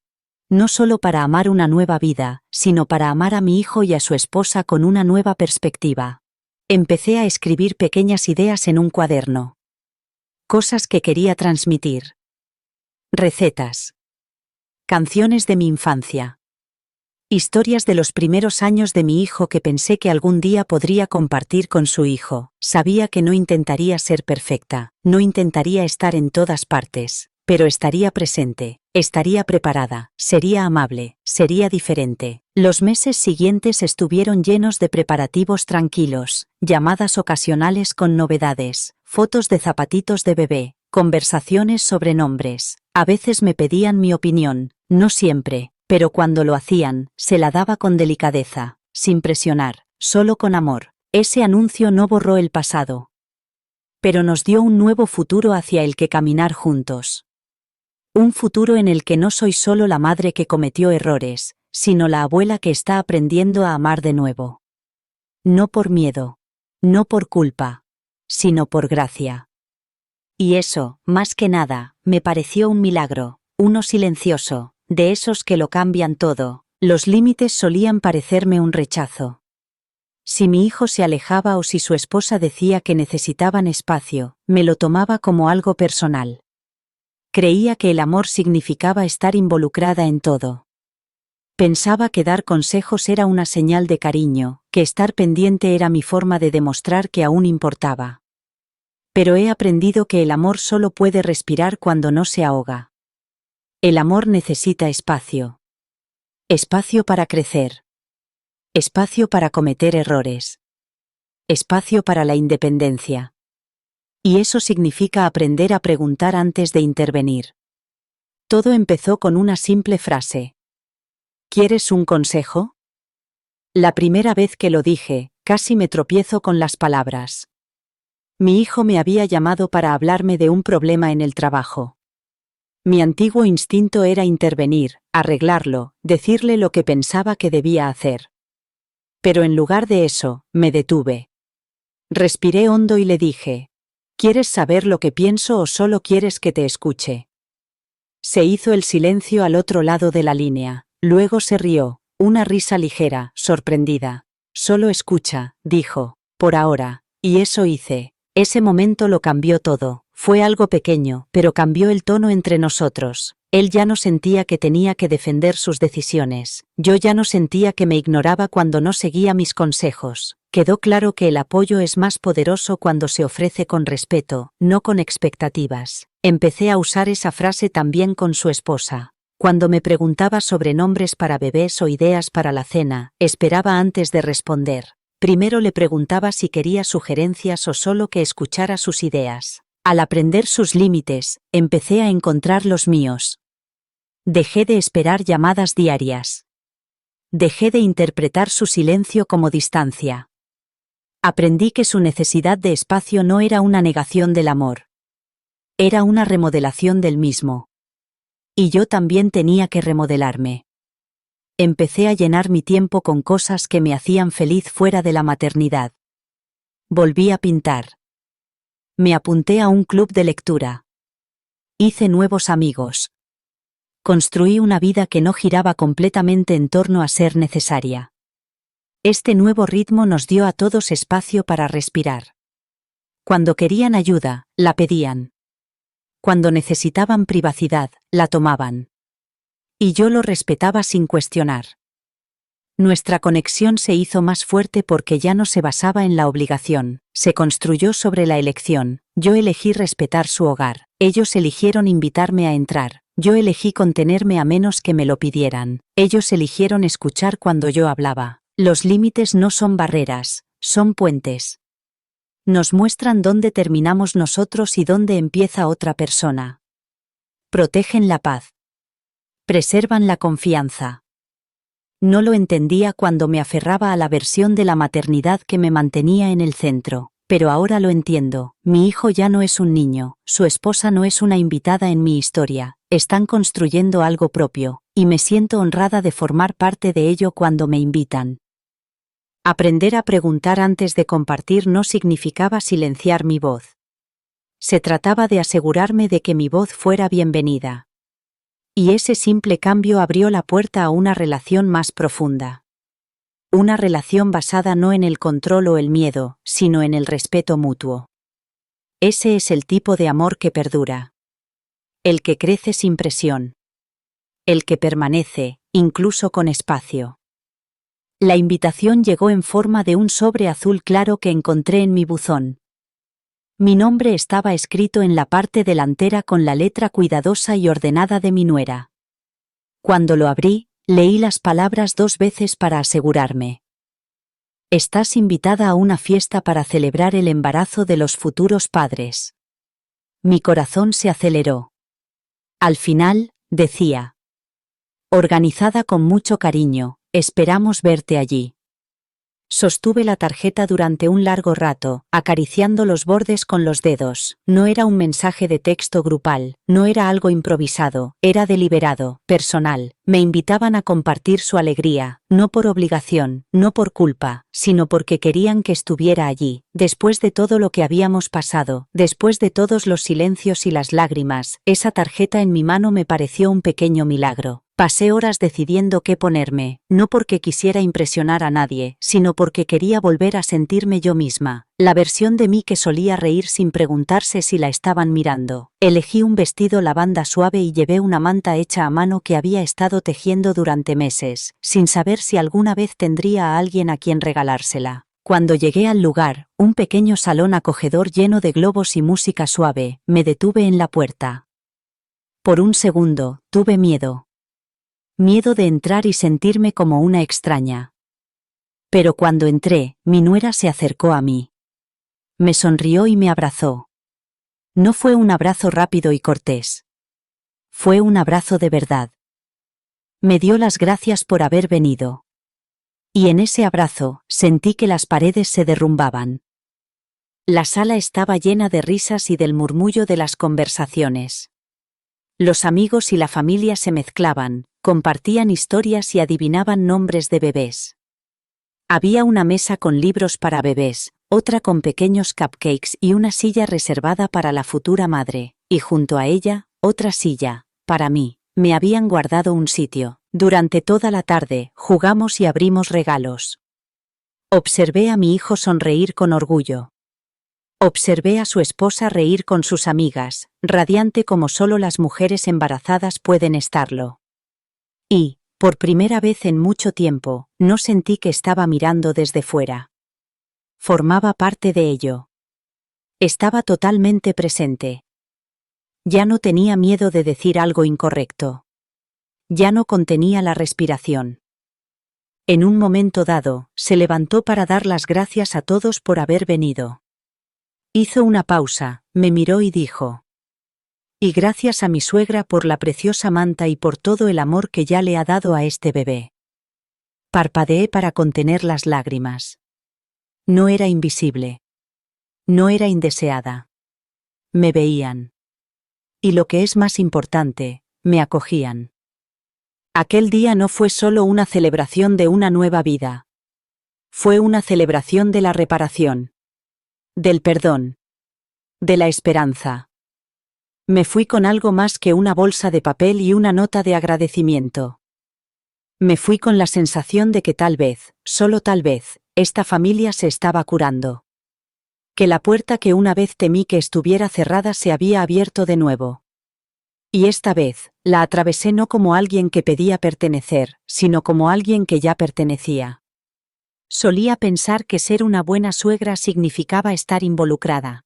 No solo para amar una nueva vida, sino para amar a mi hijo y a su esposa con una nueva perspectiva. Empecé a escribir pequeñas ideas en un cuaderno. Cosas que quería transmitir. Recetas. Canciones de mi infancia. Historias de los primeros años de mi hijo que pensé que algún día podría compartir con su hijo. Sabía que no intentaría ser perfecta, no intentaría estar en todas partes, pero estaría presente, estaría preparada, sería amable, sería diferente. Los meses siguientes estuvieron llenos de preparativos tranquilos, llamadas ocasionales con novedades, fotos de zapatitos de bebé, conversaciones sobre nombres. A veces me pedían mi opinión, no siempre. Pero cuando lo hacían, se la daba con delicadeza, sin presionar, solo con amor. Ese anuncio no borró el pasado, pero nos dio un nuevo futuro hacia el que caminar juntos. Un futuro en el que no soy solo la madre que cometió errores, sino la abuela que está aprendiendo a amar de nuevo. No por miedo, no por culpa, sino por gracia. Y eso, más que nada, me pareció un milagro, uno silencioso. De esos que lo cambian todo. Los límites solían parecerme un rechazo. Si mi hijo se alejaba o si su esposa decía que necesitaban espacio, me lo tomaba como algo personal. Creía que el amor significaba estar involucrada en todo. Pensaba que dar consejos era una señal de cariño, que estar pendiente era mi forma de demostrar que aún importaba. Pero he aprendido que el amor solo puede respirar cuando no se ahoga. El amor necesita espacio. Espacio para crecer. Espacio para cometer errores. Espacio para la independencia. Y eso significa aprender a preguntar antes de intervenir. Todo empezó con una simple frase. ¿Quieres un consejo? La primera vez que lo dije, casi me tropiezo con las palabras. Mi hijo me había llamado para hablarme de un problema en el trabajo. Mi antiguo instinto era intervenir, arreglarlo, decirle lo que pensaba que debía hacer. Pero en lugar de eso, me detuve. Respiré hondo y le dije, ¿quieres saber lo que pienso o solo quieres que te escuche? Se hizo el silencio al otro lado de la línea, luego se rió, una risa ligera, sorprendida. Solo escucha, dijo, por ahora, y eso hice. Ese momento lo cambió todo. Fue algo pequeño, pero cambió el tono entre nosotros. Él ya no sentía que tenía que defender sus decisiones. Yo ya no sentía que me ignoraba cuando no seguía mis consejos. Quedó claro que el apoyo es más poderoso cuando se ofrece con respeto, no con expectativas. Empecé a usar esa frase también con su esposa. Cuando me preguntaba sobre nombres para bebés o ideas para la cena, esperaba antes de responder. Primero le preguntaba si quería sugerencias o solo que escuchara sus ideas. Al aprender sus límites, empecé a encontrar los míos. Dejé de esperar llamadas diarias. Dejé de interpretar su silencio como distancia. Aprendí que su necesidad de espacio no era una negación del amor. Era una remodelación del mismo. Y yo también tenía que remodelarme. Empecé a llenar mi tiempo con cosas que me hacían feliz fuera de la maternidad. Volví a pintar. Me apunté a un club de lectura. Hice nuevos amigos. Construí una vida que no giraba completamente en torno a ser necesaria. Este nuevo ritmo nos dio a todos espacio para respirar. Cuando querían ayuda, la pedían. Cuando necesitaban privacidad, la tomaban. Y yo lo respetaba sin cuestionar. Nuestra conexión se hizo más fuerte porque ya no se basaba en la obligación, se construyó sobre la elección. Yo elegí respetar su hogar, ellos eligieron invitarme a entrar, yo elegí contenerme a menos que me lo pidieran, ellos eligieron escuchar cuando yo hablaba. Los límites no son barreras, son puentes. Nos muestran dónde terminamos nosotros y dónde empieza otra persona. Protegen la paz. Preservan la confianza. No lo entendía cuando me aferraba a la versión de la maternidad que me mantenía en el centro. Pero ahora lo entiendo, mi hijo ya no es un niño, su esposa no es una invitada en mi historia, están construyendo algo propio, y me siento honrada de formar parte de ello cuando me invitan. Aprender a preguntar antes de compartir no significaba silenciar mi voz. Se trataba de asegurarme de que mi voz fuera bienvenida. Y ese simple cambio abrió la puerta a una relación más profunda. Una relación basada no en el control o el miedo, sino en el respeto mutuo. Ese es el tipo de amor que perdura. El que crece sin presión. El que permanece, incluso con espacio. La invitación llegó en forma de un sobre azul claro que encontré en mi buzón. Mi nombre estaba escrito en la parte delantera con la letra cuidadosa y ordenada de mi nuera. Cuando lo abrí, leí las palabras 2 veces para asegurarme. Estás invitada a una fiesta para celebrar el embarazo de los futuros padres. Mi corazón se aceleró. Al final, decía. Organizada con mucho cariño, esperamos verte allí. Sostuve la tarjeta durante un largo rato, acariciando los bordes con los dedos. No era un mensaje de texto grupal, no era algo improvisado, era deliberado, personal. Me invitaban a compartir su alegría, no por obligación, no por culpa, sino porque querían que estuviera allí, después de todo lo que habíamos pasado, después de todos los silencios y las lágrimas. Esa tarjeta en mi mano me pareció un pequeño milagro. Pasé horas decidiendo qué ponerme, no porque quisiera impresionar a nadie, sino porque quería volver a sentirme yo misma, la versión de mí que solía reír sin preguntarse si la estaban mirando. Elegí un vestido lavanda suave y llevé una manta hecha a mano que había estado tejiendo durante meses, sin saber si alguna vez tendría a alguien a quien regalársela. Cuando llegué al lugar, un pequeño salón acogedor lleno de globos y música suave, me detuve en la puerta. Por un segundo, tuve miedo. Miedo de entrar y sentirme como una extraña. Pero cuando entré, mi nuera se acercó a mí. Me sonrió y me abrazó. No fue un abrazo rápido y cortés. Fue un abrazo de verdad. Me dio las gracias por haber venido. Y en ese abrazo, sentí que las paredes se derrumbaban. La sala estaba llena de risas y del murmullo de las conversaciones. Los amigos y la familia se mezclaban, compartían historias y adivinaban nombres de bebés. Había una mesa con libros para bebés, otra con pequeños cupcakes y una silla reservada para la futura madre, y junto a ella, otra silla, para mí. Me habían guardado un sitio. Durante toda la tarde, jugamos y abrimos regalos. Observé a mi hijo sonreír con orgullo. Observé a su esposa reír con sus amigas, radiante como solo las mujeres embarazadas pueden estarlo. Y, por primera vez en mucho tiempo, no sentí que estaba mirando desde fuera. Formaba parte de ello. Estaba totalmente presente. Ya no tenía miedo de decir algo incorrecto. Ya no contenía la respiración. En un momento dado, se levantó para dar las gracias a todos por haber venido. Hizo una pausa, me miró y dijo: y gracias a mi suegra por la preciosa manta y por todo el amor que ya le ha dado a este bebé. Parpadeé para contener las lágrimas. No era invisible. No era indeseada. Me veían. Y lo que es más importante, me acogían. Aquel día no fue solo una celebración de una nueva vida. Fue una celebración de la reparación. Del perdón. De la esperanza. Me fui con algo más que una bolsa de papel y una nota de agradecimiento. Me fui con la sensación de que tal vez, solo tal vez, esta familia se estaba curando. Que la puerta que una vez temí que estuviera cerrada se había abierto de nuevo. Y esta vez, la atravesé no como alguien que pedía pertenecer, sino como alguien que ya pertenecía. Solía pensar que ser una buena suegra significaba estar involucrada.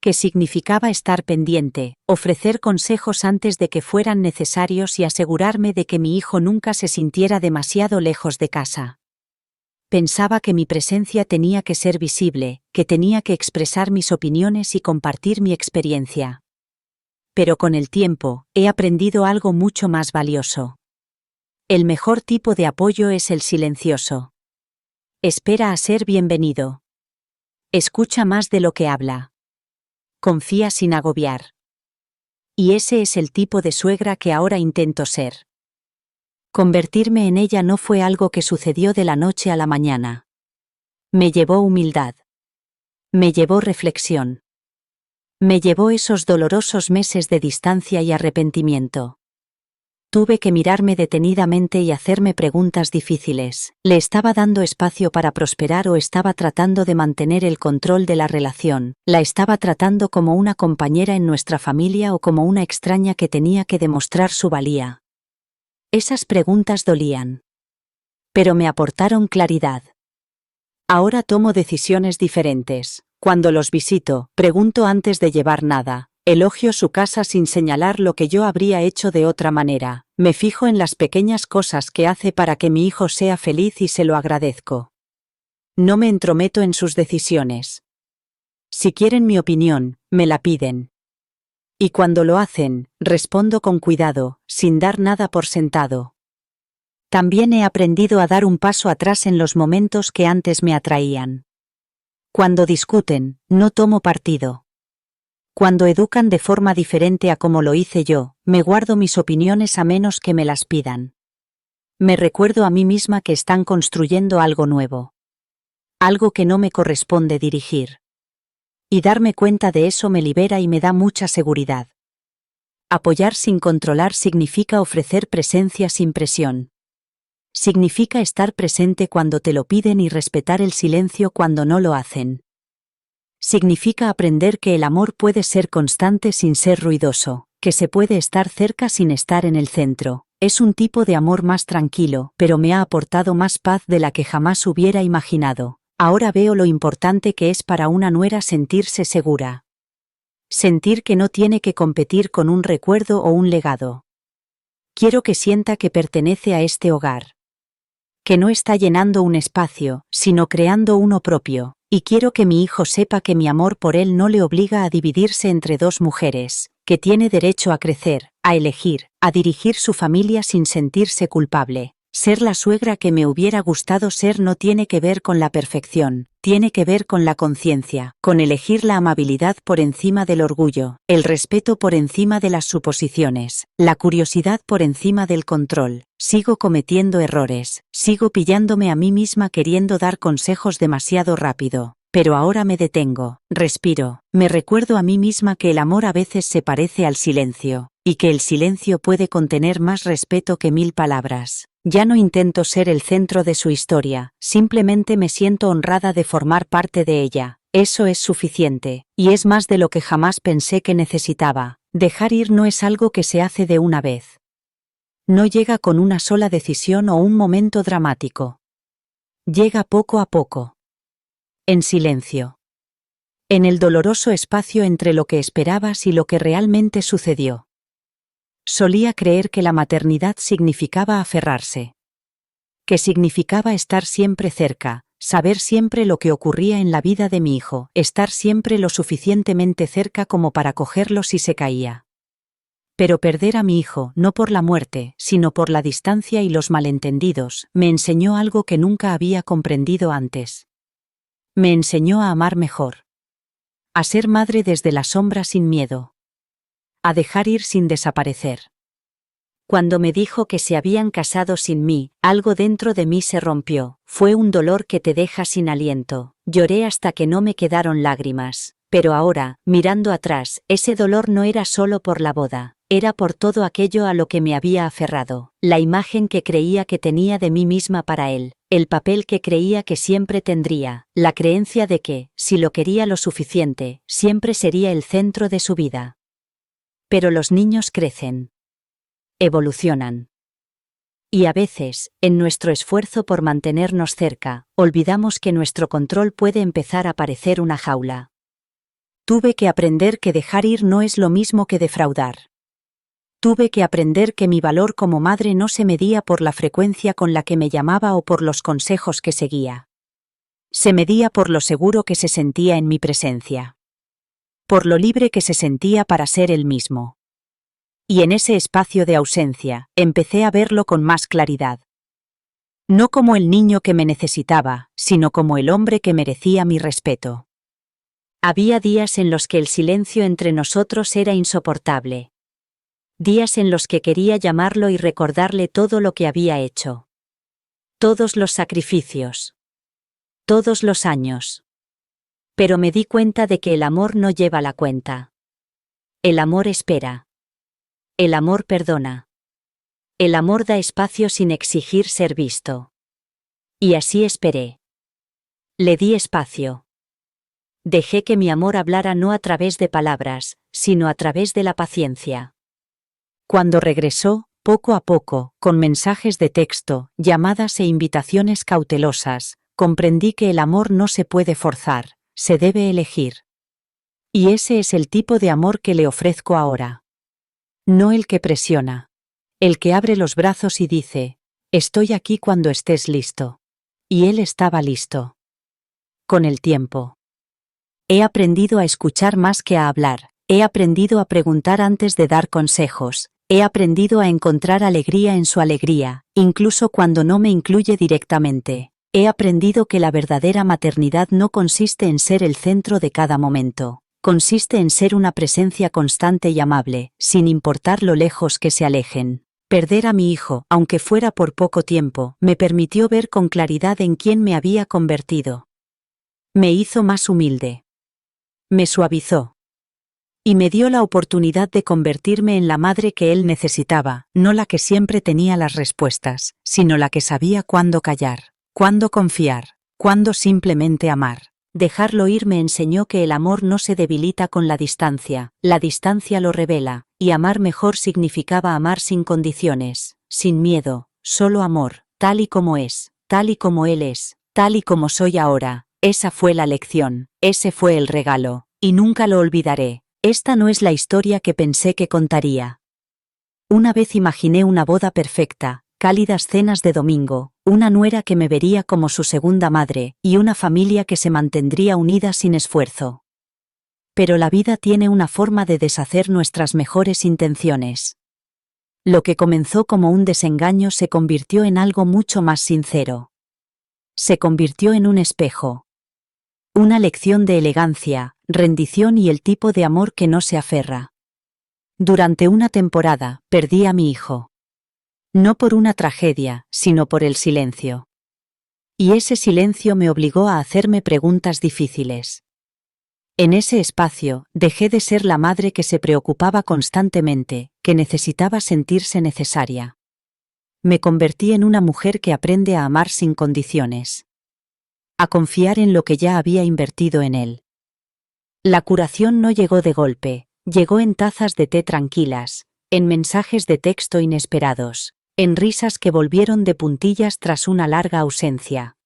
Que significaba estar pendiente, ofrecer consejos antes de que fueran necesarios y asegurarme de que mi hijo nunca se sintiera demasiado lejos de casa. Pensaba que mi presencia tenía que ser visible, que tenía que expresar mis opiniones y compartir mi experiencia. Pero con el tiempo, he aprendido algo mucho más valioso. El mejor tipo de apoyo es el silencioso. Espera a ser bienvenido. Escucha más de lo que habla. Confía sin agobiar. Y ese es el tipo de suegra que ahora intento ser. Convertirme en ella no fue algo que sucedió de la noche a la mañana. Me llevó humildad. Me llevó reflexión. Me llevó esos dolorosos meses de distancia y arrepentimiento. Tuve que mirarme detenidamente y hacerme preguntas difíciles. ¿Le estaba dando espacio para prosperar o estaba tratando de mantener el control de la relación? ¿La estaba tratando como una compañera en nuestra familia o como una extraña que tenía que demostrar su valía? Esas preguntas dolían. Pero me aportaron claridad. Ahora tomo decisiones diferentes. Cuando los visito, pregunto antes de llevar nada. Elogio su casa sin señalar lo que yo habría hecho de otra manera. Me fijo en las pequeñas cosas que hace para que mi hijo sea feliz y se lo agradezco. No me entrometo en sus decisiones. Si quieren mi opinión, me la piden. Y cuando lo hacen, respondo con cuidado, sin dar nada por sentado. También he aprendido a dar un paso atrás en los momentos que antes me atraían. Cuando discuten, no tomo partido. Cuando educan de forma diferente a como lo hice yo, me guardo mis opiniones a menos que me las pidan. Me recuerdo a mí misma que están construyendo algo nuevo. Algo que no me corresponde dirigir. Y darme cuenta de eso me libera y me da mucha seguridad. Apoyar sin controlar significa ofrecer presencia sin presión. Significa estar presente cuando te lo piden y respetar el silencio cuando no lo hacen. Significa aprender que el amor puede ser constante sin ser ruidoso, que se puede estar cerca sin estar en el centro. Es un tipo de amor más tranquilo, pero me ha aportado más paz de la que jamás hubiera imaginado. Ahora veo lo importante que es para una nuera sentirse segura. Sentir que no tiene que competir con un recuerdo o un legado. Quiero que sienta que pertenece a este hogar. Que no está llenando un espacio, sino creando uno propio. Y quiero que mi hijo sepa que mi amor por él no le obliga a dividirse entre dos mujeres, que tiene derecho a crecer, a elegir, a dirigir su familia sin sentirse culpable. Ser la suegra que me hubiera gustado ser no tiene que ver con la perfección, tiene que ver con la conciencia, con elegir la amabilidad por encima del orgullo, el respeto por encima de las suposiciones, la curiosidad por encima del control. Sigo cometiendo errores, sigo pillándome a mí misma queriendo dar consejos demasiado rápido. Pero ahora me detengo, respiro, me recuerdo a mí misma que el amor a veces se parece al silencio, y que el silencio puede contener más respeto que 1000 palabras. Ya no intento ser el centro de su historia, simplemente me siento honrada de formar parte de ella. Eso es suficiente, y es más de lo que jamás pensé que necesitaba. Dejar ir no es algo que se hace de una vez. No llega con una sola decisión o un momento dramático. Llega poco a poco. En silencio. En el doloroso espacio entre lo que esperabas y lo que realmente sucedió. Solía creer que la maternidad significaba aferrarse. Que significaba estar siempre cerca, saber siempre lo que ocurría en la vida de mi hijo, estar siempre lo suficientemente cerca como para cogerlo si se caía. Pero perder a mi hijo, no por la muerte, sino por la distancia y los malentendidos, me enseñó algo que nunca había comprendido antes. Me enseñó a amar mejor. A ser madre desde la sombra sin miedo. A dejar ir sin desaparecer. Cuando me dijo que se habían casado sin mí, algo dentro de mí se rompió. Fue un dolor que te deja sin aliento. Lloré hasta que no me quedaron lágrimas. Pero ahora, mirando atrás, ese dolor no era solo por la boda. Era por todo aquello a lo que me había aferrado. La imagen que creía que tenía de mí misma para él. El papel que creía que siempre tendría, la creencia de que, si lo quería lo suficiente, siempre sería el centro de su vida. Pero los niños crecen. Evolucionan. Y a veces, en nuestro esfuerzo por mantenernos cerca, olvidamos que nuestro control puede empezar a parecer una jaula. Tuve que aprender que dejar ir no es lo mismo que defraudar. Tuve que aprender que mi valor como madre no se medía por la frecuencia con la que me llamaba o por los consejos que seguía. Se medía por lo seguro que se sentía en mi presencia. Por lo libre que se sentía para ser él mismo. Y en ese espacio de ausencia, empecé a verlo con más claridad. No como el niño que me necesitaba, sino como el hombre que merecía mi respeto. Había días en los que el silencio entre nosotros era insoportable. Días en los que quería llamarlo y recordarle todo lo que había hecho. Todos los sacrificios. Todos los años. Pero me di cuenta de que el amor no lleva la cuenta. El amor espera. El amor perdona. El amor da espacio sin exigir ser visto. Y así esperé. Le di espacio. Dejé que mi amor hablara no a través de palabras, sino a través de la paciencia. Cuando regresó, poco a poco, con mensajes de texto, llamadas e invitaciones cautelosas, comprendí que el amor no se puede forzar, se debe elegir. Y ese es el tipo de amor que le ofrezco ahora. No el que presiona. El que abre los brazos y dice, estoy aquí cuando estés listo. Y él estaba listo. Con el tiempo. He aprendido a escuchar más que a hablar, he aprendido a preguntar antes de dar consejos, he aprendido a encontrar alegría en su alegría, incluso cuando no me incluye directamente. He aprendido que la verdadera maternidad no consiste en ser el centro de cada momento, consiste en ser una presencia constante y amable, sin importar lo lejos que se alejen. Perder a mi hijo, aunque fuera por poco tiempo, me permitió ver con claridad en quién me había convertido. Me hizo más humilde. Me suavizó. Y me dio la oportunidad de convertirme en la madre que él necesitaba, no la que siempre tenía las respuestas, sino la que sabía cuándo callar, cuándo confiar, cuándo simplemente amar. Dejarlo ir me enseñó que el amor no se debilita con la distancia lo revela, y amar mejor significaba amar sin condiciones, sin miedo, solo amor, tal y como es, tal y como él es, tal y como soy ahora. Esa fue la lección, ese fue el regalo, y nunca lo olvidaré. Esta no es la historia que pensé que contaría. Una vez imaginé una boda perfecta, cálidas cenas de domingo, una nuera que me vería como su segunda madre, y una familia que se mantendría unida sin esfuerzo. Pero la vida tiene una forma de deshacer nuestras mejores intenciones. Lo que comenzó como un desengaño se convirtió en algo mucho más sincero. Se convirtió en un espejo. Una lección de elegancia, rendición y el tipo de amor que no se aferra. Durante una temporada, perdí a mi hijo. No por una tragedia, sino por el silencio. Y ese silencio me obligó a hacerme preguntas difíciles. En ese espacio, dejé de ser la madre que se preocupaba constantemente, que necesitaba sentirse necesaria. Me convertí en una mujer que aprende a amar sin condiciones. A confiar en lo que ya había invertido en él. La curación no llegó de golpe, llegó en tazas de té tranquilas, en mensajes de texto inesperados, en risas que volvieron de puntillas tras una larga ausencia.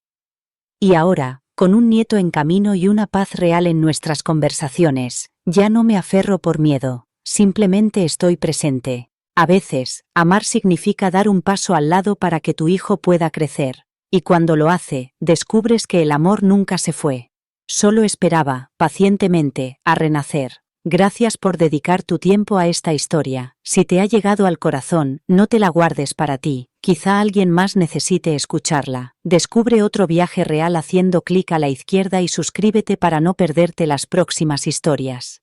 Y ahora, con un nieto en camino y una paz real en nuestras conversaciones, ya no me aferro por miedo, simplemente estoy presente. A veces, amar significa dar un paso al lado para que tu hijo pueda crecer. Y cuando lo hace, descubres que el amor nunca se fue. Solo esperaba, pacientemente, a renacer. Gracias por dedicar tu tiempo a esta historia. Si te ha llegado al corazón, no te la guardes para ti. Quizá alguien más necesite escucharla. Descubre otro viaje real haciendo clic a la izquierda y suscríbete para no perderte las próximas historias.